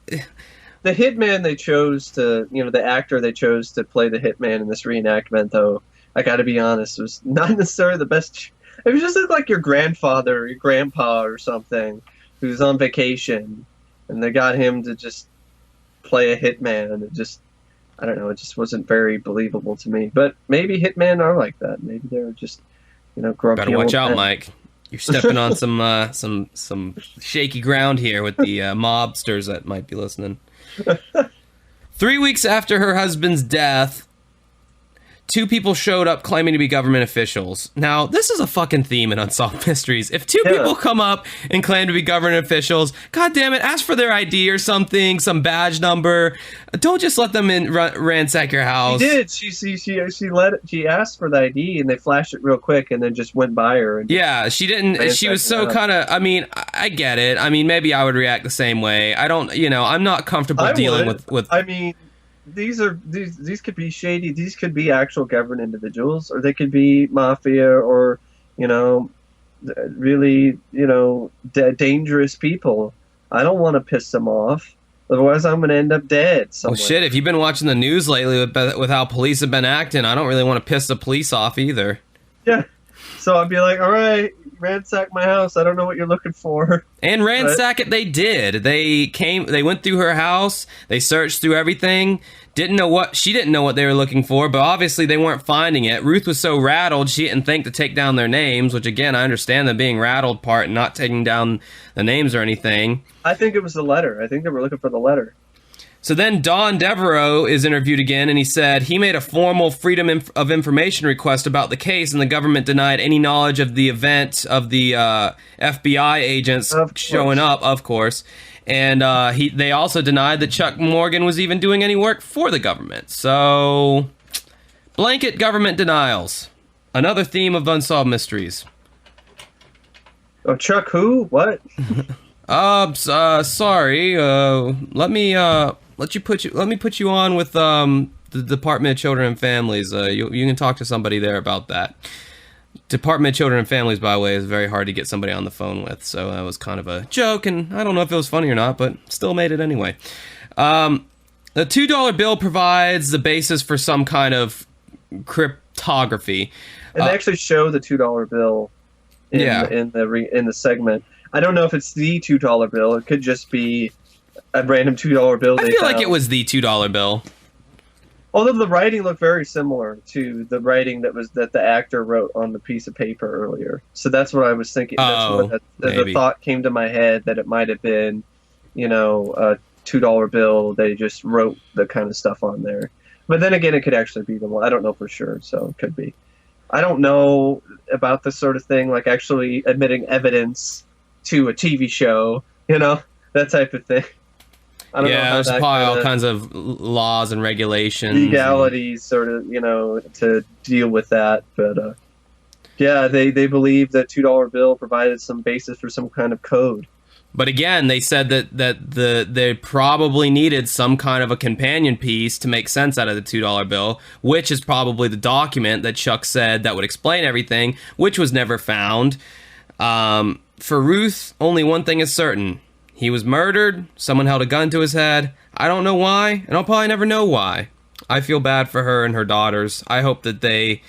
The hitman they chose to, you know, the actor they chose to play the hitman in this reenactment, though, I got to be honest, was not necessarily the best. It was just like your grandfather, or your grandpa, or something, who's on vacation, and they got him to just play a hitman, and it just, I don't know, it just wasn't very believable to me. But maybe hitmen are like that. Maybe they're just, you know, grumpy. Better watch out, men. Mike. You're stepping on some shaky ground here with the mobsters that might be listening. 3 weeks after her husband's death, 2 people showed up claiming to be government officials. Now, this is a fucking theme in Unsolved Mysteries. If 2 people come up and claim to be government officials, god damn it, ask for their ID or something, some badge number. Don't just let them in ransack your house. She did. She asked for the ID, and they flashed it real quick, and then just went by her. And yeah, she didn't. She was so kind of. I mean, I get it. I mean, maybe I would react the same way. I don't. You know, I'm not comfortable dealing with. I mean, these could be shady. These could be actual government individuals, or they could be mafia, or, you know, really, you know, dangerous people. I don't want to piss them off. Otherwise, I'm going to end up dead somewhere. Well, shit, if you've been watching the news lately with how police have been acting, I don't really want to piss the police off either. Yeah. So I'd be like, all right, ransack my house. I don't know what you're looking for. And ransack it they did. They went through her house. They searched through everything. She didn't know what they were looking for, but obviously they weren't finding it. Ruth was so rattled, she didn't think to take down their names, which again, I understand the being rattled part and not taking down the names or anything. I think it was the letter. I think they were looking for the letter. So then Don Devereaux is interviewed again, and he said he made a formal Freedom of Information request about the case, and the government denied any knowledge of the event of the FBI agents showing up, of course. And they also denied that Chuck Morgan was even doing any work for the government. So, blanket government denials. Another theme of Unsolved Mysteries. Oh, Chuck who? What? Sorry. Let me put you on with the Department of Children and Families. You can talk to somebody there about that. Department of Children and Families, by the way, is very hard to get somebody on the phone with, so that was kind of a joke, and I don't know if it was funny or not, but still made it anyway. The $2 bill provides the basis for some kind of cryptography. And they actually show the $2 bill in the segment. I don't know if it's the $2 bill. It could just be a random $2 bill. I feel like it was the $2 bill. Although the writing looked very similar to the writing that the actor wrote on the piece of paper earlier. So that's what I was thinking. The thought came to my head that it might have been, you know, a $2 bill. They just wrote the kind of stuff on there. But then again, it could actually be the one. I don't know for sure, so it could be. I don't know about this sort of thing, like actually admitting evidence to a TV show, you know, that type of thing. I don't know how there's probably all kinds of laws and regulations. Legalities, sort of, you know, to deal with that. But, they believe that $2 bill provided some basis for some kind of code. But again, they said that they probably needed some kind of a companion piece to make sense out of the $2 bill, which is probably the document that Chuck said that would explain everything, which was never found. For Ruth, only one thing is certain. He was murdered, someone held a gun to his head. I don't know why, and I'll probably never know why. I feel bad for her and her daughters. I hope that they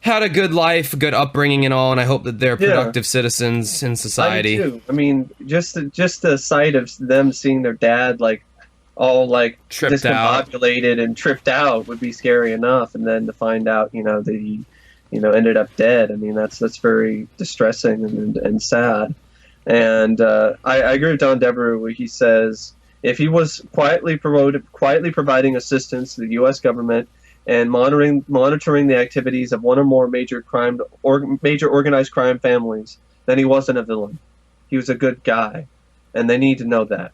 had a good life, a good upbringing and all, and I hope that they're productive citizens in society. I do too. I mean, just the sight of them seeing their dad, like, all, like, tripped discombobulated and tripped out would be scary enough, and then to find out, you know, that he, you know, ended up dead. I mean, that's very distressing and sad. And I agree with Don Devereaux where he says if he was quietly providing assistance to the U.S. government and monitoring the activities of one or more major organized crime families, then he wasn't a villain. He was a good guy, and they need to know that.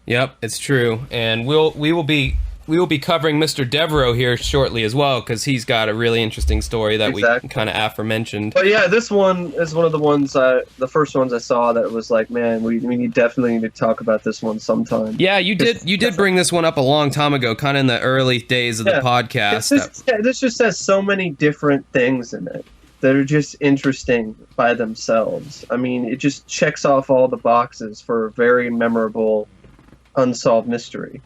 Yep, it's true, and we will be covering Mr. Devereaux here shortly as well, because he's got a really interesting story that we kind of aforementioned. But yeah, this one is one of the ones, the first ones I saw that was like, man, we definitely need to talk about this one sometime. Yeah, you did bring this one up a long time ago, kind of in the early days of the podcast. This just has so many different things in it that are just interesting by themselves. I mean, it just checks off all the boxes for a very memorable unsolved mystery.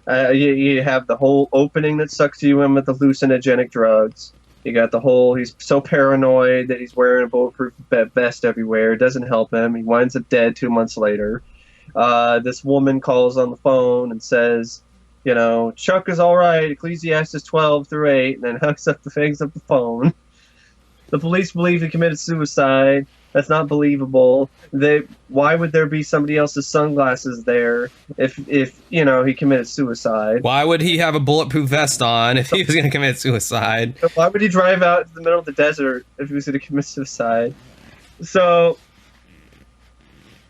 You have the whole opening that sucks you in with the hallucinogenic drugs. You got the whole, he's so paranoid that he's wearing a bulletproof vest everywhere. It doesn't help him. He winds up dead 2 months later. This woman calls on the phone and says, you know, Chuck is all right, Ecclesiastes 12-8, and then hangs up the phone. The police believe he committed suicide. That's not believable. Why would there be somebody else's sunglasses there if you know, he committed suicide? Why would he have a bulletproof vest on if he was going to commit suicide? Why would he drive out to the middle of the desert if he was going to commit suicide? So,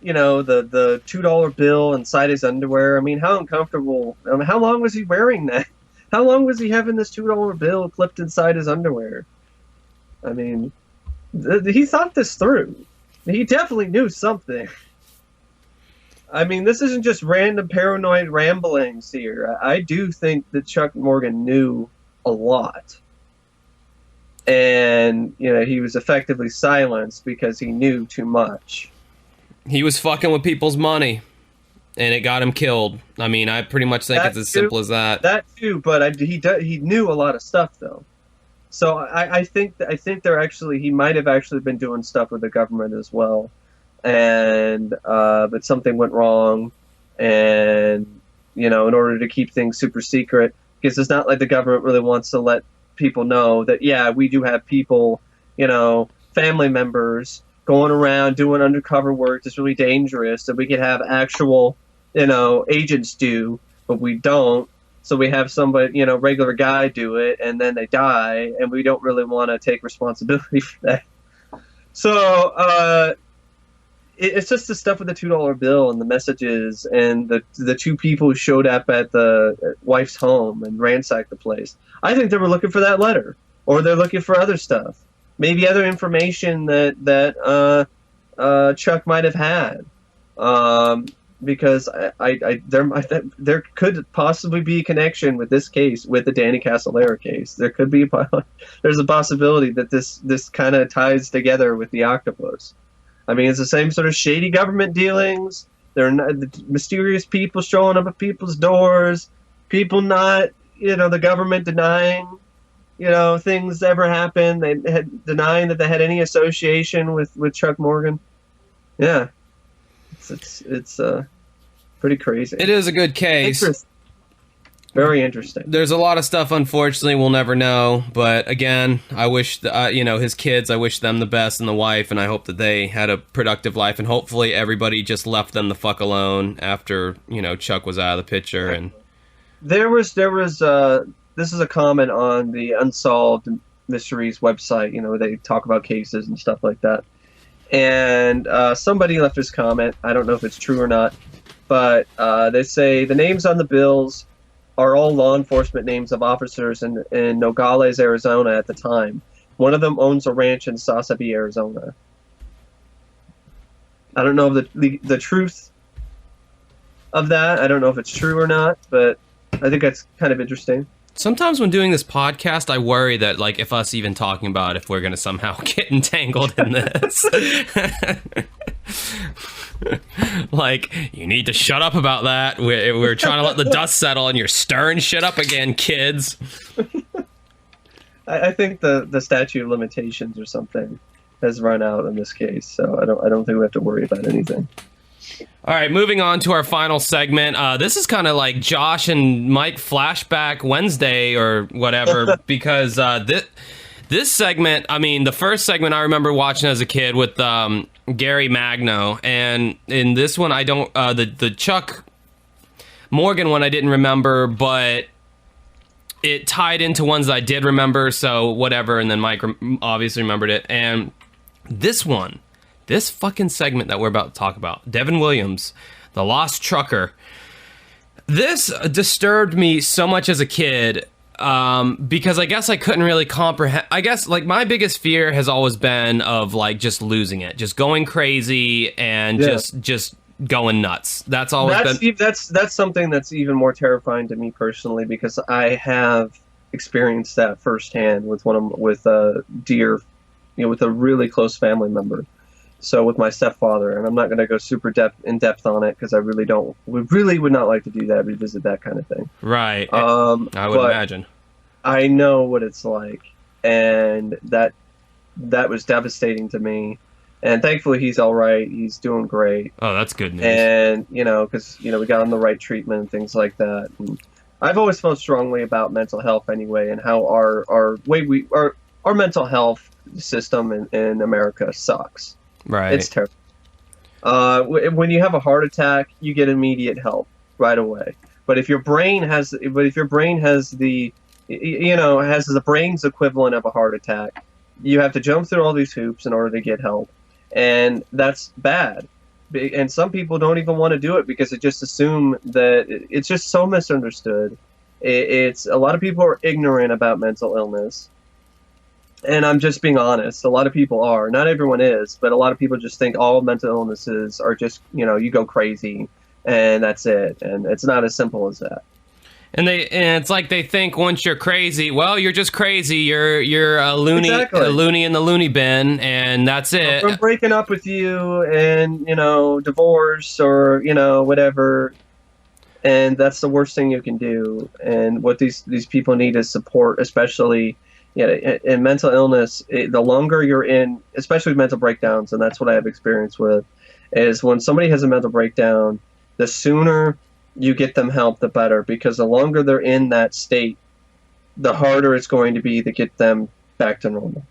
you know, the $2 bill inside his underwear. I mean, how uncomfortable. I mean, how long was he wearing that? How long was he having this $2 bill clipped inside his underwear? I mean, he thought this through. He definitely knew something. I mean, this isn't just random paranoid ramblings here. I do think that Chuck Morgan knew a lot. And, you know, he was effectively silenced because he knew too much. He was fucking with people's money, and it got him killed. I mean, I pretty much think it's as simple as that. That too, but he knew a lot of stuff, though. So I think he might have actually been doing stuff with the government as well, and but something went wrong, and you know, in order to keep things super secret, because it's not like the government really wants to let people know that we do have people, you know, family members going around doing undercover work that's really dangerous that we could have actual, you know, agents do, but we don't. So we have somebody, you know, regular guy do it, and then they die, and we don't really want to take responsibility for that. So it's just the stuff with the $2 bill and the messages and the two people who showed up at the wife's home and ransacked the place. I think they were looking for that letter, or they're looking for other stuff, maybe other information that Chuck might have had. Because there could possibly be a connection with this case, with the Danny Casolaro case. There could be there's a possibility that this kind of ties together with the octopus. I mean, it's the same sort of shady government dealings. They're not, the mysterious people showing up at people's doors, people not, you know, the government denying, you know, things ever happened. They had denying that they had any association with Chuck Morgan. Yeah. It's pretty crazy. It is a good case. Very interesting. There's a lot of stuff, unfortunately, we'll never know. But again, I wish, you know, his kids, I wish them the best, and the wife, and I hope that they had a productive life. And hopefully everybody just left them the fuck alone after, you know, Chuck was out of the picture. And there was this is a comment on the Unsolved Mysteries website. You know, they talk about cases and stuff like that. And somebody left this comment. I don't know if it's true or not, but they say the names on the bills are all law enforcement names of officers in Nogales, Arizona at the time. One of them owns a ranch in Sasabe, Arizona. I don't know the truth of that. I don't know if it's true or not, but I think that's kind of interesting. Sometimes when doing this podcast, I worry that, like, if us even talking about if we're going to somehow get entangled in this. Like, you need to shut up about that. We're trying to let the dust settle, and you're stirring shit up again, kids. I think the statute of limitations or something has run out in this case, so I don't think we have to worry about anything. All right, moving on to our final segment. This is kind of like Josh and Mike Flashback Wednesday or whatever, because this segment, I mean, the first segment I remember watching as a kid with Gary Magno, and in this one I don't, the Chuck Morgan one I didn't remember, but it tied into ones that I did remember, so whatever, and then Mike obviously remembered it, and this one, this fucking segment that we're about to talk about, Devin Williams, the Lost Trucker. This disturbed me so much as a kid, because I guess I couldn't really comprehend. I guess like my biggest fear has always been of like just losing it, just going crazy and just going nuts. That's always been. That's something that's even more terrifying to me personally, because I have experienced that firsthand with with a really close family member. So with my stepfather, and I'm not going to go super in depth on it because we really would not like to do that, revisit that kind of thing. Right. I would imagine. I know what it's like, and that was devastating to me. And thankfully he's all right. He's doing great. Oh, that's good news. And, because, we got him the right treatment and things like that. And I've always felt strongly about mental health anyway, and how our mental health system in America sucks. Right. It's terrible. When you have a heart attack, you get immediate help right away. But if your brain has the brain's equivalent of a heart attack, you have to jump through all these hoops in order to get help, and that's bad. And some people don't even want to do it because they just assume that it's just so misunderstood. It's a lot of people are ignorant about mental illness. And I'm just being honest. A lot of people are. Not everyone is, but a lot of people just think all mental illnesses are just, you go crazy and that's it. And it's not as simple as that. And it's like they think once you're crazy, well, you're just crazy. You're a loony, exactly. A loony in the loony bin, and that's it. From breaking up with you and, divorce or, whatever. And that's the worst thing you can do. And what these people need is support, especially in mental illness. The longer you're in, especially with mental breakdowns, and that's what I have experience with, is when somebody has a mental breakdown, the sooner you get them help, the better, because the longer they're in that state, the harder it's going to be to get them back to normal.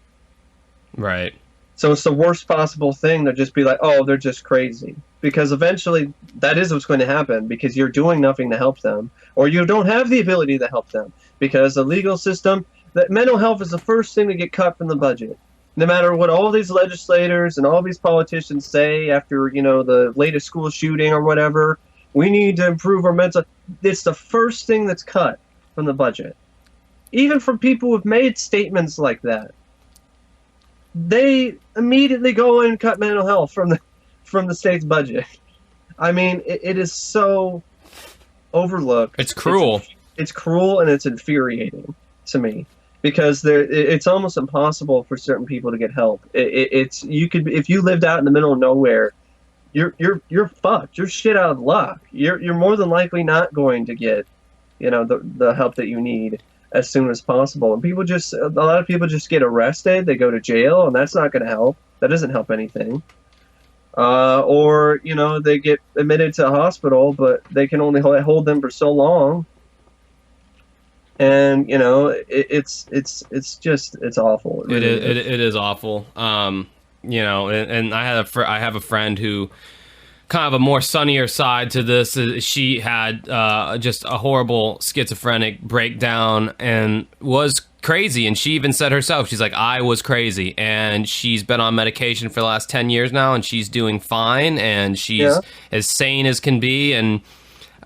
Right. So it's the worst possible thing to just be like, oh, they're just crazy. Because eventually that is what's going to happen, because you're doing nothing to help them, or you don't have the ability to help them, because the legal system, that mental health is the first thing to get cut from the budget. No matter what all these legislators and all these politicians say after, the latest school shooting or whatever, we need to improve our mental. It's the first thing that's cut from the budget. Even from people who've made statements like that, they immediately go and cut mental health from the state's budget. I mean, it is so overlooked. It's cruel. It's cruel, and it's infuriating to me, because it's almost impossible for certain people to get help. If you lived out in the middle of nowhere, you're fucked. You're shit out of luck. You're more than likely not going to get, the help that you need as soon as possible. And a lot of people just get arrested. They go to jail, and that's not going to help. That doesn't help anything. Or they get admitted to a hospital, but they can only hold them for so long. And it's awful. It is awful. And I have a friend who kind of a more sunnier side to this. She had just a horrible schizophrenic breakdown and was crazy. And she even said herself, she's like, I was crazy. And she's been on medication for the last 10 years now, and she's doing fine. And she's as sane as can be. And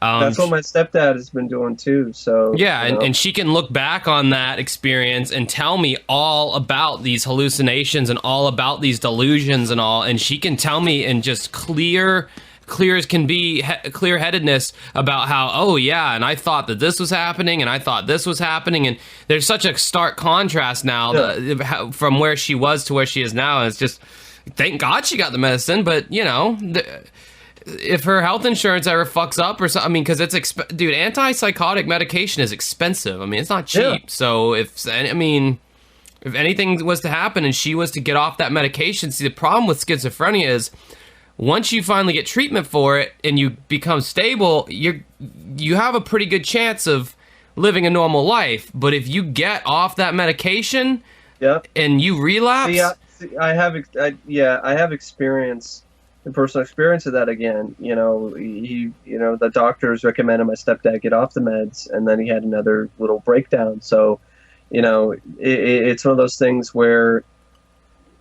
that's what my stepdad has been doing too. So yeah, and she can look back on that experience and tell me all about these hallucinations and all about these delusions and all. And she can tell me in just clear as can be, clear-headedness about how, oh yeah, and I thought that this was happening, and I thought this was happening, and there's such a stark contrast now from where she was to where she is now. And it's just, thank God she got the medicine, but if her health insurance ever fucks up or something, I mean, because it's dude, antipsychotic medication is expensive. I mean, it's not cheap. Yeah. So if anything was to happen and she was to get off that medication, see, the problem with schizophrenia is once you finally get treatment for it and you become stable, you have a pretty good chance of living a normal life. But if you get off that medication, and you relapse, I have experience. The personal experience of that again. The doctors recommended my stepdad get off the meds, and then he had another little breakdown. So, it's one of those things where,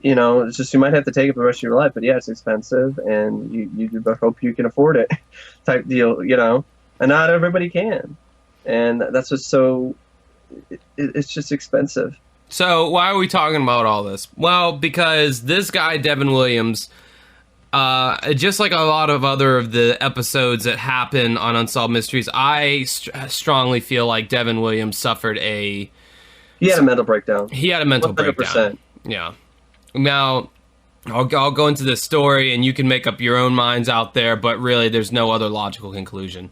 it's just, you might have to take it for the rest of your life, but yeah, it's expensive, and you hope you can afford it type deal, and not everybody can, and that's just so. It's just expensive. So why are we talking about all this? Well, because this guy Devin Williams, just like a lot of other of the episodes that happen on Unsolved Mysteries, I strongly feel like Devin Williams suffered He had a mental breakdown. He had a mental 100%. breakdown. Yeah. Now, I'll go into this story, and you can make up your own minds out there, but really there's no other logical conclusion.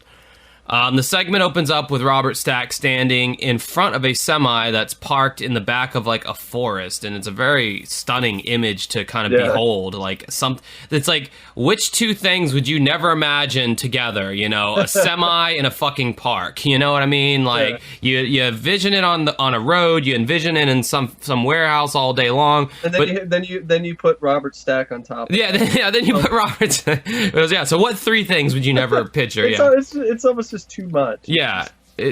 The segment opens up with Robert Stack standing in front of a semi that's parked in the back of like a forest, and it's a very stunning image to kind of behold. Like it's like, which two things would you never imagine together? You know, a semi and a fucking park. You know what I mean? Like you envision it on a road, you envision it in some warehouse all day long. And then you put Robert Stack on top. Then you put Robert. So what three things would you never picture? It's almost just too much. Yeah,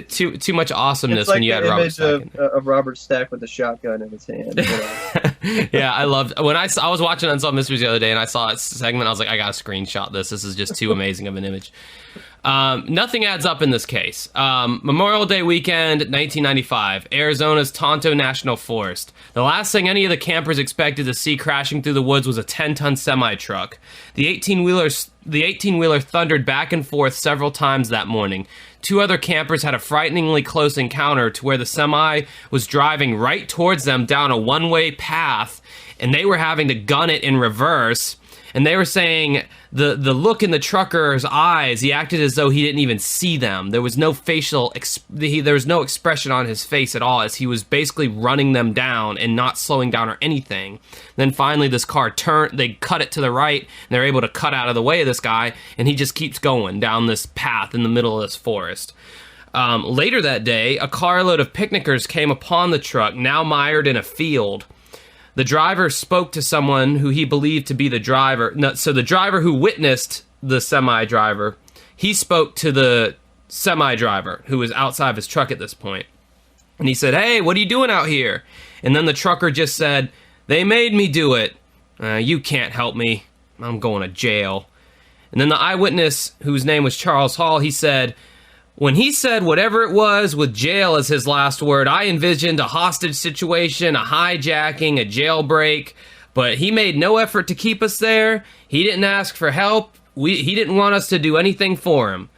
too much awesomeness it's like when you had Robert Stack. Of Robert Stack with a shotgun in his hand. You know? Yeah, I loved when I was watching Unsolved Mysteries the other day, and I saw that segment. I was like, I gotta screenshot this. This is just too amazing of an image. Nothing adds up in this case. Memorial Day weekend, 1995, Arizona's Tonto National Forest. The last thing any of the campers expected to see crashing through the woods was a 10-ton semi-truck. The 18-wheeler thundered back and forth several times that morning. Two other campers had a frighteningly close encounter to where the semi was driving right towards them down a one-way path, and they were having to gun it in reverse. And they were saying the look in the trucker's eyes, he acted as though he didn't even see them. There was no there was no expression on his face at all, as he was basically running them down and not slowing down or anything. Then finally this car turned, they cut it to the right, and they're able to cut out of the way of this guy, and he just keeps going down this path in the middle of this forest. Later that day, a carload of picnickers came upon the truck, now mired in a field. The driver spoke to someone who he believed to be the driver. No, so the driver who witnessed the semi-driver, he spoke to the semi-driver who was outside of his truck at this point. And he said, "Hey, what are you doing out here?" And then the trucker just said, "They made me do it. You can't help me. I'm going to jail." And then the eyewitness, whose name was Charles Hall, he said, "When he said whatever it was with jail as his last word, I envisioned a hostage situation, a hijacking, a jailbreak, but he made no effort to keep us there. He didn't ask for help. He didn't want us to do anything for him."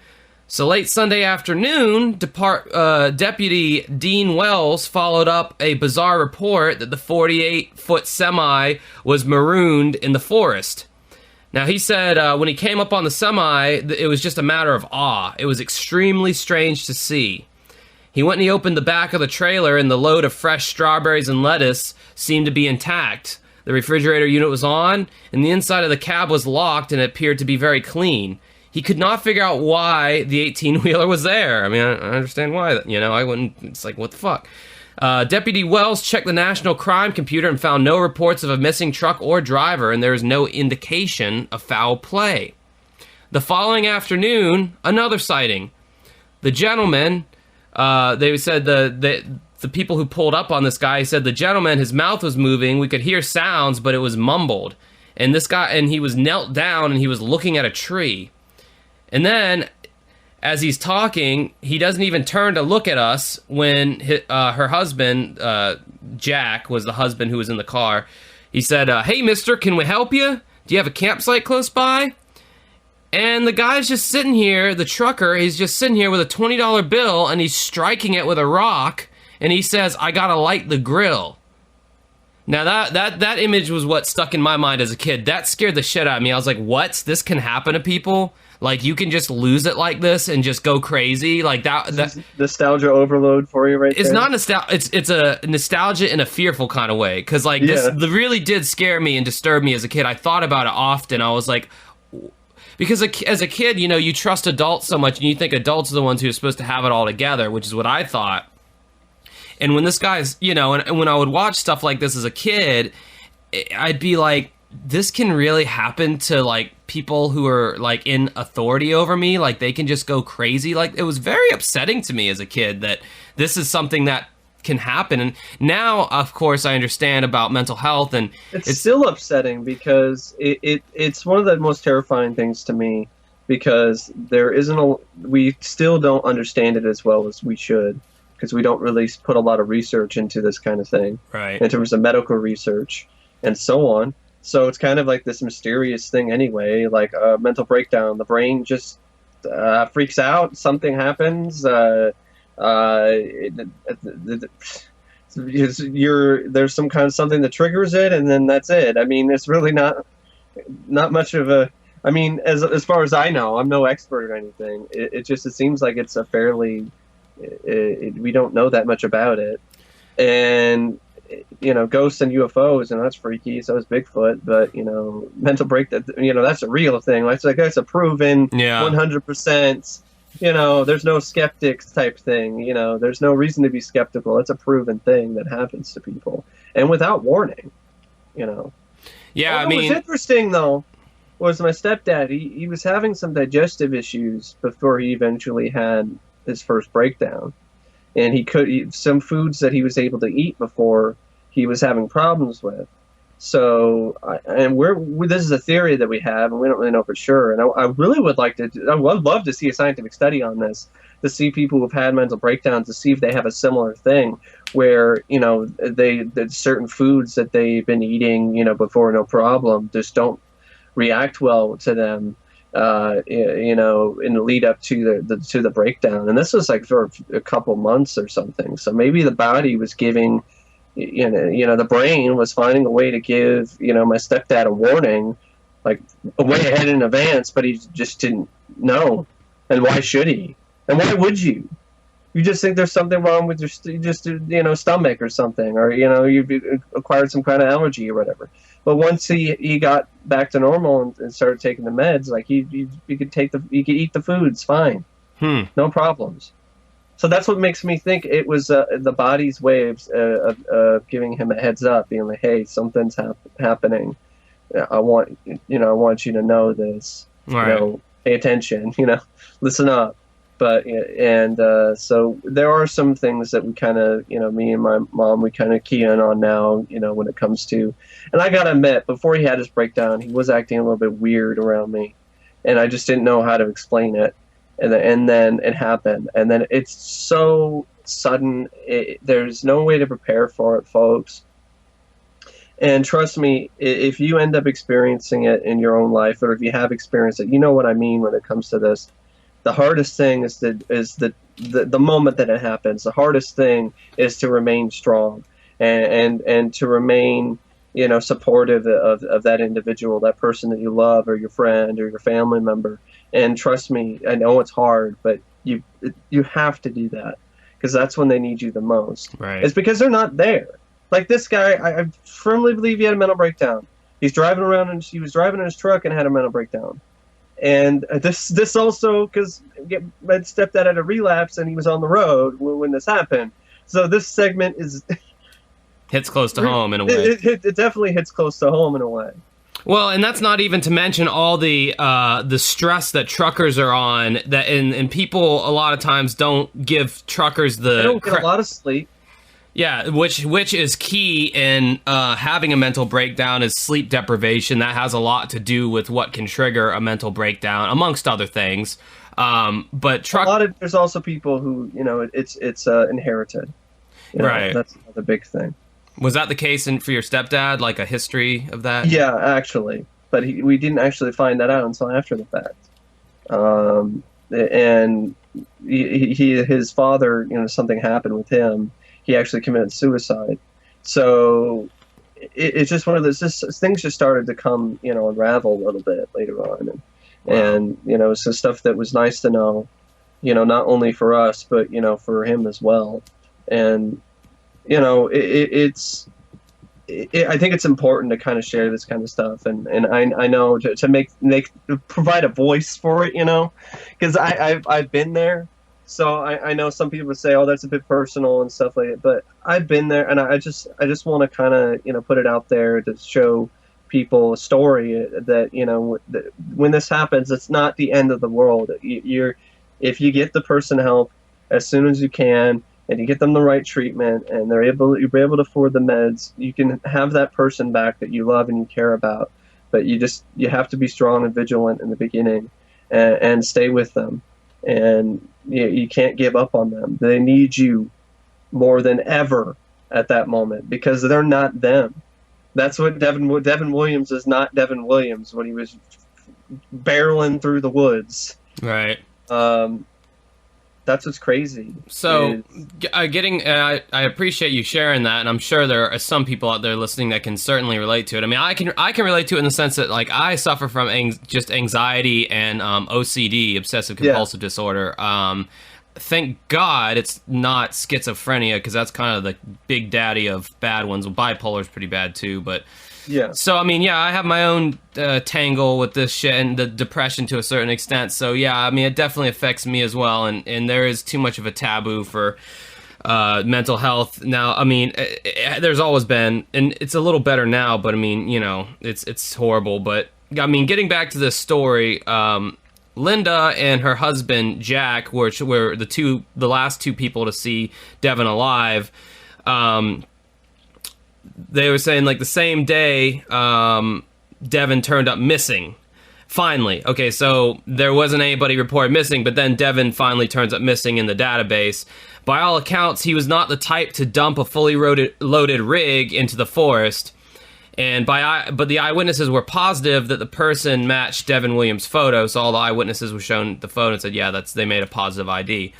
So late Sunday afternoon, Deputy Dean Wells followed up a bizarre report that the 48-foot semi was marooned in the forest. Now, he said when he came up on the semi, it was just a matter of awe. It was extremely strange to see. He went and he opened the back of the trailer, and the load of fresh strawberries and lettuce seemed to be intact. The refrigerator unit was on, and the inside of the cab was locked, and it appeared to be very clean. He could not figure out why the 18-wheeler was there. I mean, I understand why. I wouldn't. It's like, what the fuck? Deputy Wells checked the National Crime Computer and found no reports of a missing truck or driver, and there is no indication of foul play. The following afternoon, another sighting. The gentleman, they said the people who pulled up on this guy said the gentleman, his mouth was moving, we could hear sounds, but it was mumbled. And this guy, and he was knelt down and he was looking at a tree. And then, as he's talking, he doesn't even turn to look at us when her husband, Jack, was the husband who was in the car. He said, "Hey, mister, can we help you? Do you have a campsite close by?" And the guy's just sitting here, the trucker, he's just sitting here with a $20 bill, and he's striking it with a rock, and he says, "I gotta light the grill." Now, that image was what stuck in my mind as a kid. That scared the shit out of me. I was like, what? This can happen to people? Like, you can just lose it like this and just go crazy? Like, that nostalgia overload for you right there? It's not nostalgia. It's a nostalgia in a fearful kind of way. Because, like, this really did scare me and disturb me as a kid. I thought about it often. I was like... Because as a kid, you trust adults so much, and you think adults are the ones who are supposed to have it all together, which is what I thought. And when this guy's, and when I would watch stuff like this as a kid, I'd be like, this can really happen to, like, people who are, like, in authority over me. Like, they can just go crazy. Like, it was very upsetting to me as a kid that this is something that can happen. And now, of course, I understand about mental health, and it's still upsetting because it's one of the most terrifying things to me because we still don't understand it as well as we should, because we don't really put a lot of research into this kind of thing, right, in terms of medical research and so on. So it's kind of like this mysterious thing anyway, like a mental breakdown. The brain just freaks out, something happens, there's some kind of something that triggers it, and then that's it. I mean, it's really not much of a, I mean, as far as I know, I'm no expert or anything. It seems like it's a fairly, we don't know that much about it. And, ghosts and UFOs, and that's freaky, so is Bigfoot, but, mental breakdown, that's a real thing. That's a proven 100%, there's no skeptics type thing, there's no reason to be skeptical. It's a proven thing that happens to people, and without warning, Yeah, I mean, what was interesting, though, was my stepdad. He was having some digestive issues before he eventually had his first breakdown. And he could eat some foods that he was able to eat before he was having problems with. So, this is a theory that we have, and we don't really know for sure. And I really would love to see a scientific study on this, to see people who've had mental breakdowns, to see if they have a similar thing where, that certain foods that they've been eating, before, no problem, just don't react well to them, in the lead up to the breakdown. And this was like for a couple months or something. So maybe the body was giving, the brain was finding a way to give, my stepdad a warning, like way ahead in advance, but he just didn't know. And why should he? And why would you? You just think there's something wrong with your stomach or something, or you've acquired some kind of allergy or whatever. But once he got back to normal and started taking the meds, like he could eat the foods fine, no problems. So that's what makes me think it was the body's way of giving him a heads up, being like, hey, something's happening. I want you to know this. Right. Pay attention. Listen up. But so there are some things that we kind of, me and my mom, we kind of key in on now, when it comes to, and I gotta admit, before he had his breakdown, he was acting a little bit weird around me, and I just didn't know how to explain it, and then it happened, and then it's so sudden, there's no way to prepare for it, folks. And trust me, if you end up experiencing it in your own life, or if you have experienced it, you know what I mean when it comes to this. The hardest thing is the moment that it happens. The hardest thing is to remain strong and to remain, supportive of that individual, that person that you love, or your friend or your family member. And trust me, I know it's hard, but you have to do that, because that's when they need you the most. Right. It's because they're not there. Like this guy, I firmly believe he had a mental breakdown. He was driving in his truck and had a mental breakdown. And this also, because my stepdad had a relapse and he was on the road when this happened. So this segment hits close to home in a way. It definitely hits close to home in a way. Well, and that's not even to mention all the stress that truckers are on. That and people a lot of times don't give truckers they don't get a lot of sleep. Yeah, which is key in having a mental breakdown is sleep deprivation. That has a lot to do with what can trigger a mental breakdown, amongst other things. But there's also people who it's inherited. Right, that's another big thing. Was that the case for your stepdad? Like a history of that? Yeah, actually, but we didn't actually find that out until after the fact. And his father, something happened with him. He actually committed suicide. So it's just one of those things just started to come, unravel a little bit later on. And some stuff that was nice to know, not only for us, but, for him as well. And, I think it's important to kind of share this kind of stuff. And I know to provide a voice for it, because I've been there. So I know some people would say, "Oh, that's a bit personal" and stuff like that. But I've been there, and I just want to kind of put it out there to show people a story that when this happens, it's not the end of the world. If you get the person help as soon as you can, and you get them the right treatment, and you're able to afford the meds, you can have that person back that you love and you care about. But you have to be strong and vigilant in the beginning. and stay with them. And you can't give up on them. They need you more than ever at that moment, because they're not them. That's what Devin Williams is not Devin Williams when he was barreling through the woods. Right. That's what's crazy. So, I appreciate you sharing that, and I'm sure there are some people out there listening that can certainly relate to it. I mean, I can relate to it in the sense that, like, I suffer from just anxiety and OCD, obsessive compulsive disorder. Thank God it's not schizophrenia, because that's kind of the big daddy of bad ones. Well, bipolar is pretty bad too, but yeah. So I mean, I have my own tangle with this shit and the depression to a certain extent. So yeah, I mean, it definitely affects me as well, and there is too much of a taboo for mental health now. I mean, there's always been, and it's a little better now, but I mean, it's horrible. But I mean, getting back to this story, Linda and her husband Jack were the last two people to see Devin alive. They were saying, like, the same day Devin turned up missing. Finally. Okay, so there wasn't anybody reported missing, but then Devin finally turns up missing in the database. By all accounts, he was not the type to dump a fully loaded rig into the forest. But the eyewitnesses were positive that the person matched Devin Williams' photo, so all the eyewitnesses were shown the photo and said, yeah, they made a positive ID.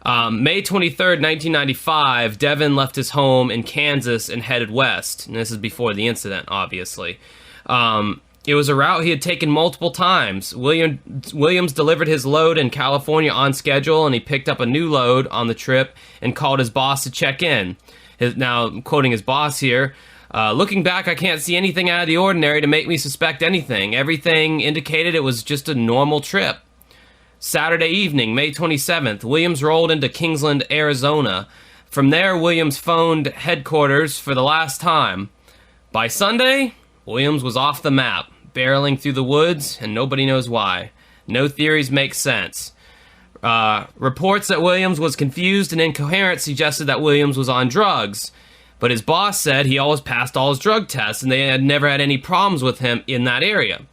May 23rd, 1995, Devin left his home in Kansas and headed west. And this is before the incident, obviously. It was a route he had taken multiple times. Williams delivered his load in California on schedule, and he picked up a new load on the trip and called his boss to check in. Now, I'm quoting his boss here. Looking back, I can't see anything out of the ordinary to make me suspect anything. Everything indicated it was just a normal trip. Saturday evening, May 27th, Williams rolled into Kingsland, Arizona. From there, Williams phoned headquarters for the last time. By Sunday, Williams was off the map, barreling through the woods, and nobody knows why. No theories make sense. Reports that Williams was confused and incoherent suggested that Williams was on drugs, but his boss said he always passed all his drug tests and they had never had any problems with him in that area.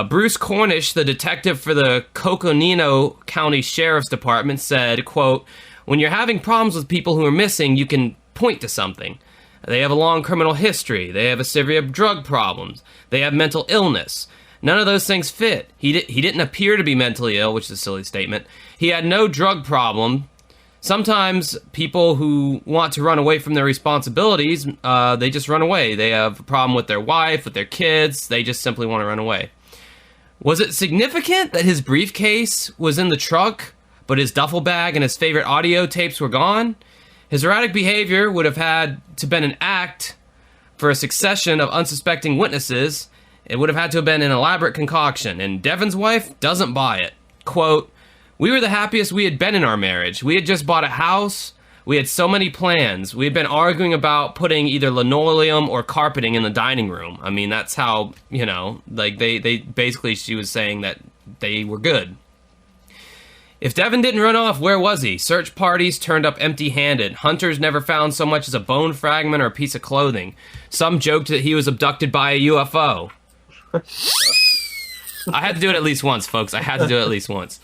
Bruce Cornish, the detective for the Coconino County Sheriff's Department, said, quote, "When you're having problems with people who are missing, you can point to something. They have a long criminal history. They have a severe drug problems. They have mental illness. None of those things fit. He didn't appear to be mentally ill," which is a silly statement. "He had no drug problem. Sometimes people who want to run away from their responsibilities, they just run away. They have a problem with their wife, with their kids. They just simply want to run away." Was it significant that his briefcase was in the truck, but his duffel bag and his favorite audio tapes were gone? His erratic behavior would have had to been an act for a succession of unsuspecting witnesses. It would have had to have been an elaborate concoction, and Devin's wife doesn't buy it. Quote, "We were the happiest we had been in our marriage. We had just bought a house. We had so many plans. We had been arguing about putting either linoleum or carpeting in the dining room." I mean, that's how, like they basically, she was saying that they were good. If Devin didn't run off, where was he? Search parties turned up empty-handed. Hunters never found so much as a bone fragment or a piece of clothing. Some joked that he was abducted by a UFO. I had to do it at least once, folks. I had to do it at least once.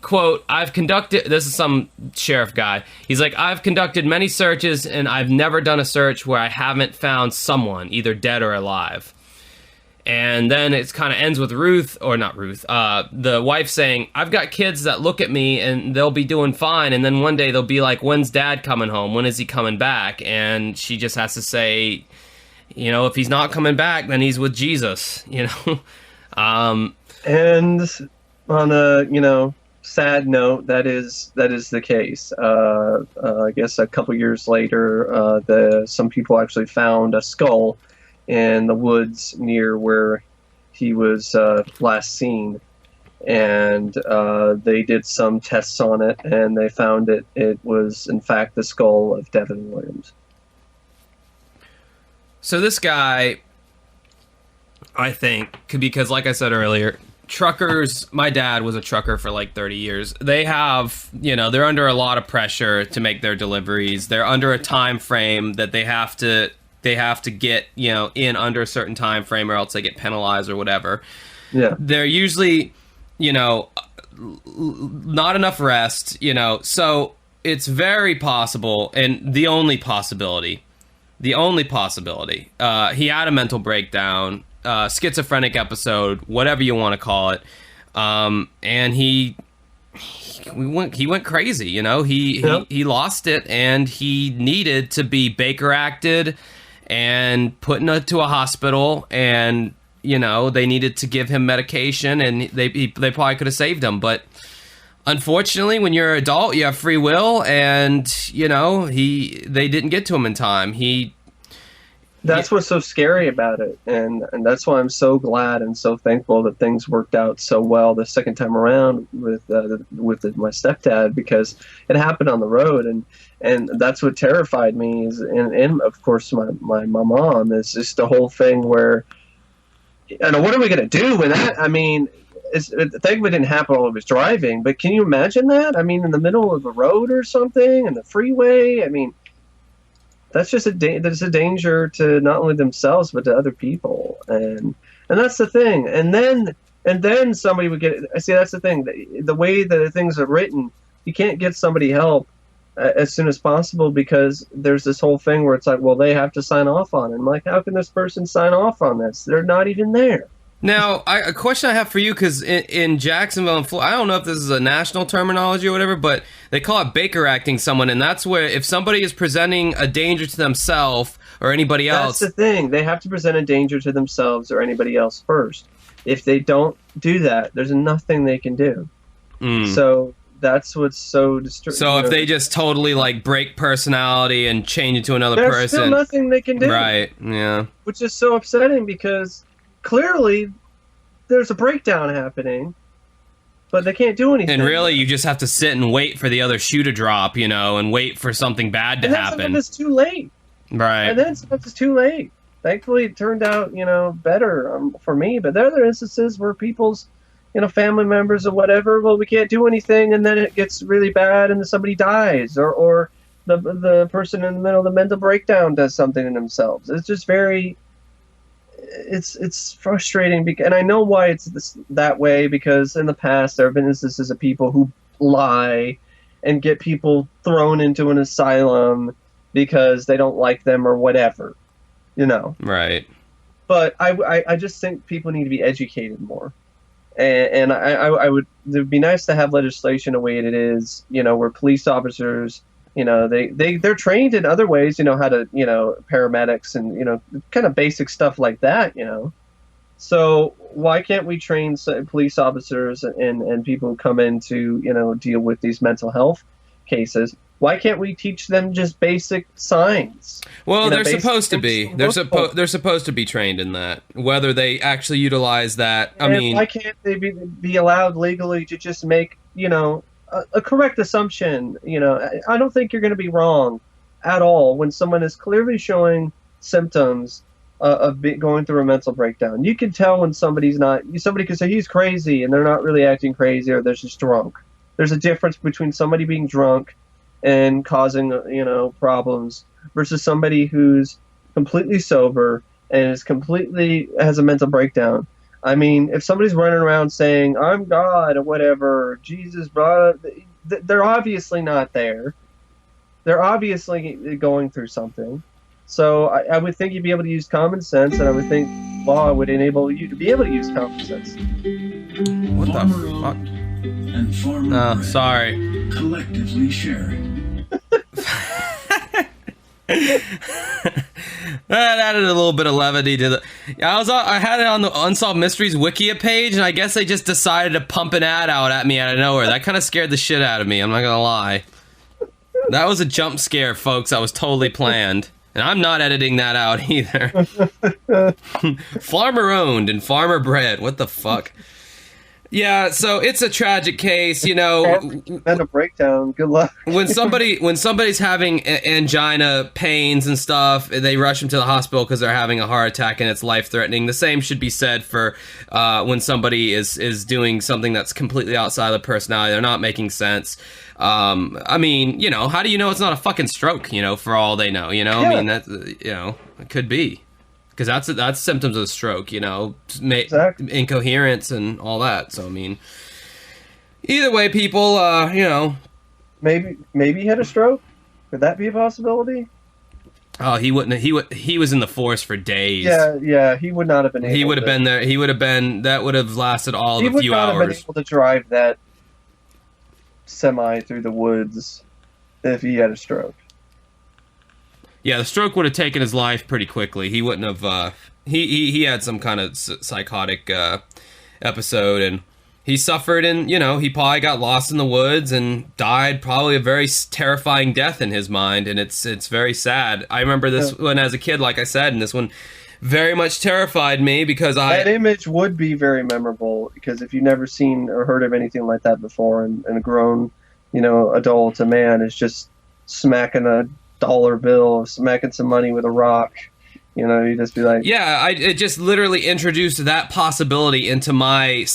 Quote, this is some sheriff guy. He's like, "I've conducted many searches and I've never done a search where I haven't found someone, either dead or alive." And then it kind of ends with the wife saying, "I've got kids that look at me and they'll be doing fine. And then one day they'll be like, 'When's dad coming home? When is he coming back?' And she just has to say, if he's not coming back, then he's with Jesus, And on a sad note, that is the case. I guess a couple years later, some people actually found a skull in the woods near where he was last seen, and they did some tests on it, and they found it was in fact the skull of Devin Williams. So this guy, I think, because like I said earlier, truckers, my dad was a trucker for like 30 years. They have, they're under a lot of pressure to make their deliveries. They're under a time frame that they have to get, in under a certain time frame, or else they get penalized or whatever. Yeah. They're usually not enough rest, so it's very possible, and the only possibility, he had a mental breakdown, schizophrenic episode, whatever you want to call it, and he went crazy, he lost it, and he needed to be Baker acted and put into a hospital, and they needed to give him medication, and they probably could have saved him. But unfortunately, when you're an adult, you have free will, and they didn't get to him in time. That's what's so scary about it, and that's why I'm so glad and so thankful that things worked out so well the second time around with my stepdad, because it happened on the road, and that's what terrified me. And of course my mom is just the whole thing where. And what are we going to do with that? I mean, thankfully it didn't happen while I was driving, but can you imagine that? I mean, in the middle of a road or something, and the freeway. I mean, that's just that's a danger to not only themselves but to other people, and that's the thing. And then somebody would get. See, that's the thing. The way that things are written, you can't get somebody help as soon as possible, because there's this whole thing where it's like, well, they have to sign off on it. I'm like, how can this person sign off on this? They're not even there. Now, a question I have for you, because in Jacksonville and Florida, I don't know if this is a national terminology or whatever, but they call it Baker acting someone, and that's where if somebody is presenting a danger to themselves or anybody else. That's the thing. They have to present a danger to themselves or anybody else first. If they don't do that, there's nothing they can do. So that's what's so disturbing. So if they just totally break personality and change into another there's person, still nothing they can do. Right? Yeah. Which is so upsetting, because clearly there's a breakdown happening, but they can't do anything. And really, you just have to sit and wait for the other shoe to drop, and wait for something bad to happen. And then sometimes it's too late. Right. And then sometimes it's too late. Thankfully, it turned out, better for me. But there are other instances where people's family members or whatever, well, we can't do anything, and then it gets really bad, and then somebody dies, or the person in the middle of the mental breakdown does something to themselves. It's just it's frustrating, and I know why it's that way, because in the past there have been instances of people who lie and get people thrown into an asylum because they don't like them or whatever, Right. But I just think people need to be educated more. And I would, it would be nice to have legislation the way it is, where police officers, they're trained in other ways, how to, paramedics and, kind of basic stuff like that, So why can't we train police officers and people who come in to, deal with these mental health cases? Why can't we teach them just basic signs? Well, they're supposed to be. They're supposed to be trained in that. Whether they actually utilize that, why can't they be allowed legally to just make a correct assumption? I don't think you're going to be wrong at all when someone is clearly showing symptoms of going through a mental breakdown. You can tell when somebody's not. Somebody could say he's crazy and they're not really acting crazy, or they're just drunk. There's a difference between somebody being drunk and causing problems versus somebody who's completely sober and has a mental breakdown. I mean, if somebody's running around saying I'm God or whatever, or Jesus, blah, they're obviously not there. They're obviously going through something. So I would think you'd be able to use common sense, and I would think law would enable you to be able to use common sense. What the fuck? Oh, sorry. Collectively sharing. That added a little bit of levity to the. I had it on the Unsolved Mysteries Wikia page, and I guess they just decided to pump an ad out at me out of nowhere. That kind of scared the shit out of me. I'm not gonna lie. That was a jump scare, folks. That was totally planned, and I'm not editing that out either. Farmer owned and farmer bred. What the fuck? Yeah, so it's a tragic case, And a breakdown. Good luck. when somebody's having angina pains and stuff, they rush them to the hospital because they're having a heart attack and it's life threatening. The same should be said for when somebody is doing something that's completely outside of the personality. They're not making sense. I mean, how do you know it's not a fucking stroke? For all they know, Yeah. I mean, that it could be. Because that's symptoms of a stroke, Exactly. Incoherence and all that. So I mean, Either way, people, you know. Maybe he had a stroke. Could that be a possibility? Oh, he wouldn't. He was in the force for days. Yeah. He would not have been able. He would have been there. He would have been. That would have lasted all of a few hours. He would not have been able to drive that semi through the woods if he had a stroke. Yeah, the stroke would have taken his life pretty quickly. He wouldn't have. He had some kind of psychotic episode, and he suffered, and you know, he probably got lost in the woods and died probably a very terrifying death in his mind, and it's very sad. I remember this one as a kid, like I said, and this one very much terrified me because that image would be very memorable, because if you've never seen or heard of anything like that before, and a grown, you know, adult, a man is just smacking a dollar bill, smacking some money with a rock. You know, you just be like... Yeah, it just literally introduced that possibility into my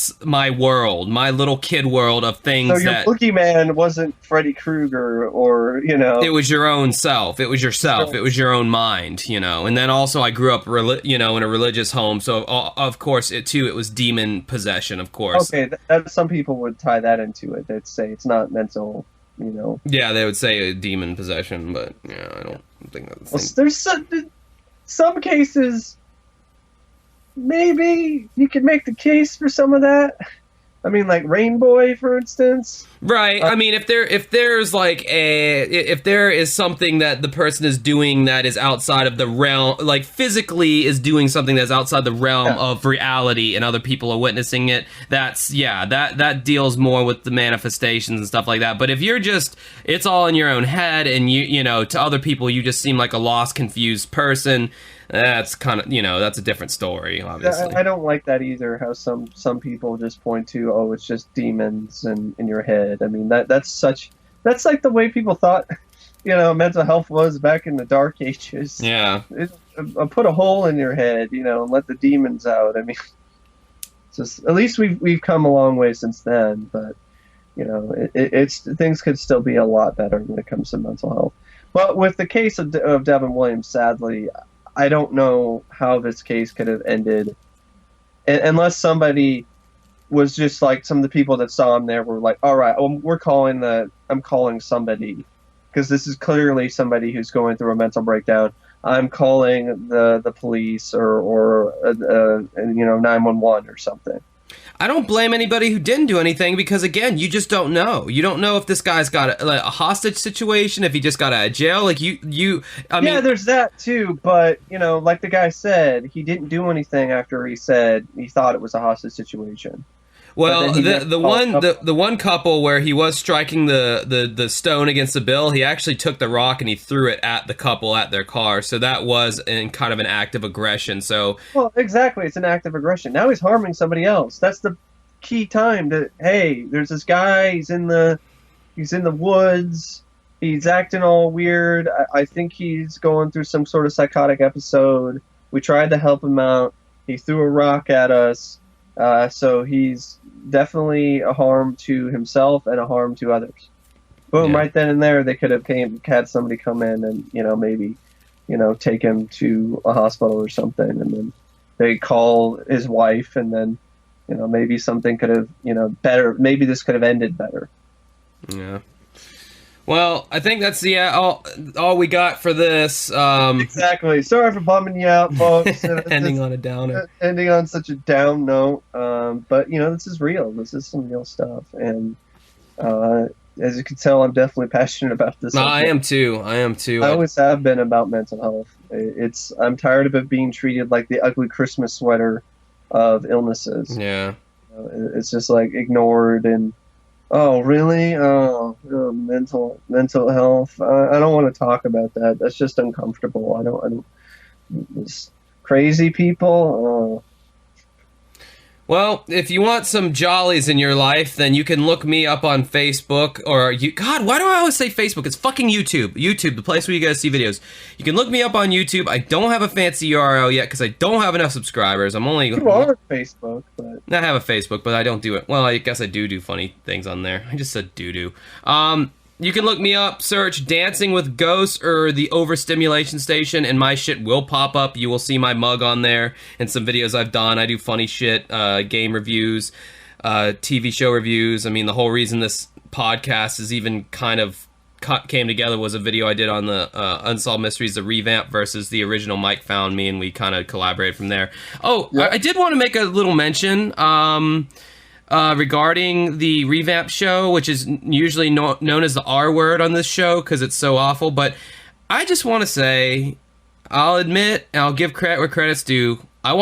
world, my little kid world of things that... So your boogeyman wasn't Freddy Krueger or, you know... It was your own self. It was yourself. It was your own mind, you know. And then also I grew up, you know, in a religious home, so of course, it was demon possession, of course. Okay, some people would tie that into it. They'd say it's not mental, you know... Yeah, they would say demon possession, but, yeah, I don't think that's the same. Well, there's some cases, maybe you could make the case for some of that. I mean, like Rainbow, for instance. Right. I mean, if there is something that the person is doing that is outside of the realm, like physically is doing something that's outside the realm of reality, and other people are witnessing it, that deals more with the manifestations and stuff like that. But if you're just, it's all in your own head, and you know, to other people you just seem like a lost, confused person. That's kind of, you know, that's a different story, obviously. I don't like that either, how some people just point to, oh, it's just demons in your head. I mean, that's like the way people thought, you know, mental health was back in the dark ages. Yeah. Put a hole in your head, you know, and let the demons out. I mean, just, at least we've come a long way since then, but, you know, it's things could still be a lot better when it comes to mental health. But with the case of Devin Williams, sadly, I don't know how this case could have ended unless somebody was just like, some of the people that saw him there were like, all right, I'm calling somebody, because this is clearly somebody who's going through a mental breakdown. I'm calling the police or you know, 911 or something. I don't blame anybody who didn't do anything, because again, you just don't know. You don't know if this guy's got a hostage situation, if he just got out of jail. Like I mean, yeah, there's that too. But you know, like the guy said, he didn't do anything after he said he thought it was a hostage situation. Well, the one couple where he was striking the stone against the bill, he actually took the rock and he threw it at the couple at their car. So that was kind of an act of aggression. So, well, exactly, it's an act of aggression. Now he's harming somebody else. That's the key time to, hey, there's this guy. He's in the woods. He's acting all weird. I think he's going through some sort of psychotic episode. We tried to help him out. He threw a rock at us. So he's definitely a harm to himself and a harm to others. Boom, yeah. Right then and there, they could have had somebody come in and, you know, maybe, you know, take him to a hospital or something, and then they call his wife, and then, you know, maybe something could have, you know, maybe this could have ended better. Yeah. Well, I think that's all we got for this. Exactly. Sorry for bumming you out, folks. Ending on a downer. Ending on such a down note. But, you know, this is real. This is some real stuff. And as you can tell, I'm definitely passionate about this. No, I am too. I always have been about mental health. I'm tired of it being treated like the ugly Christmas sweater of illnesses. Yeah. It's just like ignored and, oh, really? Oh, mental health. I don't want to talk about that. That's just uncomfortable. I don't. It's crazy people. Well, if you want some jollies in your life, then you can look me up on Facebook, or God, why do I always say Facebook? It's fucking YouTube. YouTube, the place where you guys see videos. You can look me up on YouTube. I don't have a fancy URL yet because I don't have enough subscribers. I'm only... You are on Facebook, but... I have a Facebook, but I don't do it. Well, I guess I do funny things on there. I just said doo-doo. You can look me up, search Dancing with Ghosts or the Overstimulation Station, and my shit will pop up. You will see my mug on there and some videos I've done. I do funny shit, game reviews. TV show reviews. I mean, the whole reason this podcast is even kind of came together was a video I did on the Unsolved Mysteries, the revamp versus the original. Mike found me, and we kind of collaborated from there. Oh, yeah. I did want to make a little mention regarding the revamp show, which is usually known as the R word on this show because it's so awful. But I just want to say, I'll admit, and I'll give credit where credit's due. I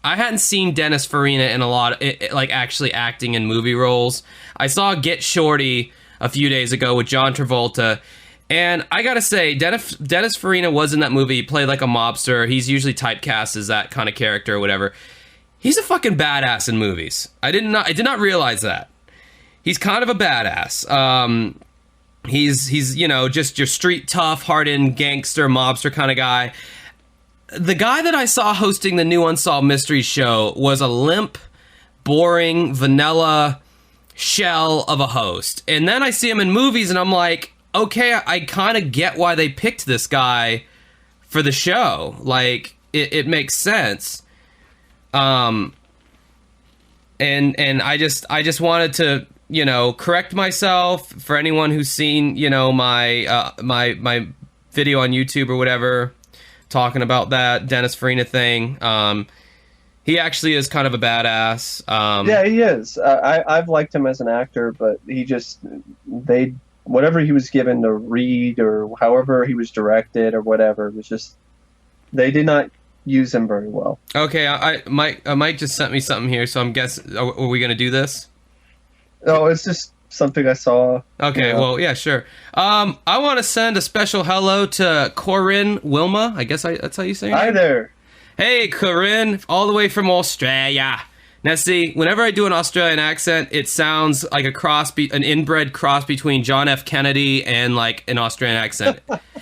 hadn't seen Dennis Farina in a lot of, like, actually acting in movie roles. I saw Get Shorty a few days ago with John Travolta, and I gotta say, Dennis Farina was in that movie. He played like a mobster. He's usually typecast as that kind of character or whatever. He's a fucking badass in movies. I did not realize that. He's kind of a badass. He's you know, just your street tough, hardened gangster mobster kind of guy. The guy that I saw hosting the new Unsolved Mysteries show was a limp, boring, vanilla shell of a host. And then I see him in movies and I'm like, okay, I kind of get why they picked this guy for the show. Like, it makes sense. And I just wanted to, you know, correct myself for anyone who's seen, you know, my my video on YouTube or whatever talking about that Dennis Farina thing. He actually is kind of a badass. Yeah, he is. I've liked him as an actor, but whatever he was given to read or however he was directed or whatever, it was just, they did not use him very well. Okay, Mike just sent me something here, so I'm guessing, are we going to do this? Oh, it's just something I saw. Okay, well, yeah, sure. I want to send a special hello to Corinne Wilma. I guess that's how you say it. Hi there. Hey, Corinne, all the way from Australia. Now, see, whenever I do an Australian accent, it sounds like an inbred cross between John F. Kennedy and, like, an Australian accent.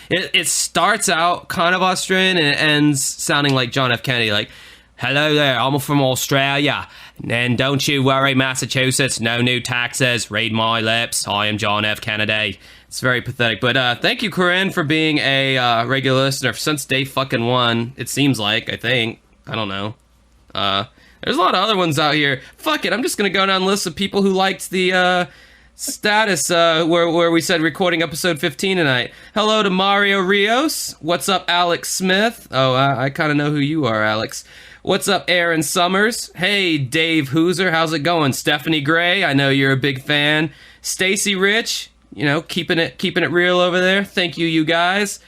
It starts out kind of Australian and it ends sounding like John F. Kennedy, like, hello there, I'm from Australia. And don't you worry, Massachusetts, no new taxes, read my lips, I am John F. Kennedy. It's very pathetic, but thank you, Corinne, for being a regular listener since day fucking one, it seems like, I think. I don't know. There's a lot of other ones out here. Fuck it, I'm just gonna go down the list of people who liked the status where we said recording episode 15 tonight. Hello to Mario Rios. What's up, Alex Smith? Oh, I kind of know who you are, Alex. What's up, Aaron Summers? Hey, Dave Hooser, how's it going? Stephanie Gray, I know you're a big fan. Stacy Rich, you know, keeping it real over there. Thank you guys.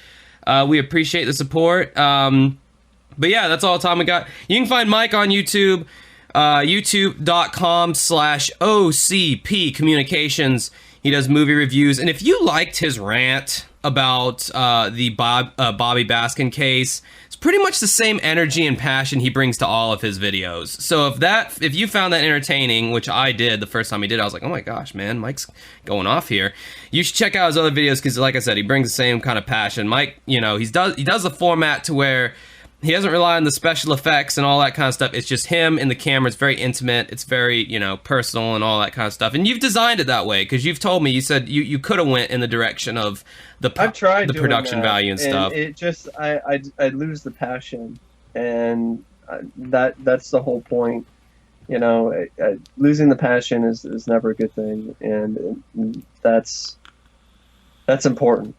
We appreciate the support. But yeah, that's all the time we got. You can find Mike on YouTube, youtube.com/OCP Communications. He does movie reviews. And if you liked his rant about the Bobby Baskin case, it's pretty much the same energy and passion he brings to all of his videos. So if you found that entertaining, which I did the first time he did, I was like, oh my gosh, man, Mike's going off here. You should check out his other videos because, like I said, he brings the same kind of passion. Mike, you know, he does the format to where he doesn't rely on the special effects and all that kind of stuff. It's just him and the camera. It's very intimate. It's very, you know, personal and all that kind of stuff. And you've designed it that way because you've told me, you said you could have went in the direction of the production value and stuff. It just, I lose the passion, and that's the whole point. You know, losing the passion is never a good thing, and that's important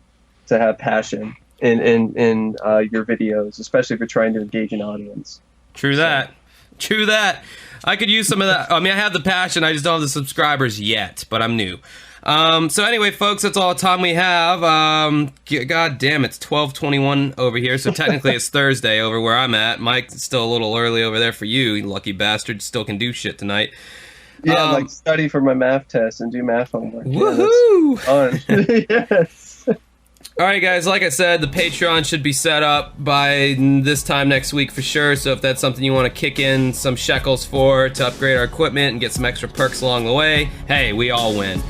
to have passion in your videos, especially if you're trying to engage an audience. True that. I could use some of that. I mean, I have the passion, I just don't have the subscribers yet, but I'm new. So anyway, folks, that's all the time we have. God damn, it's 12:21 over here, so technically it's Thursday over where I'm at. Mike, it's still a little early over there for you, you lucky bastard. Still can do shit tonight. Yeah, like study for my math test and do math homework. Woohoo! Yeah, yes. All right, guys, like I said, the Patreon should be set up by this time next week for sure. So if that's something you want to kick in some shekels for to upgrade our equipment and get some extra perks along the way, hey, we all win.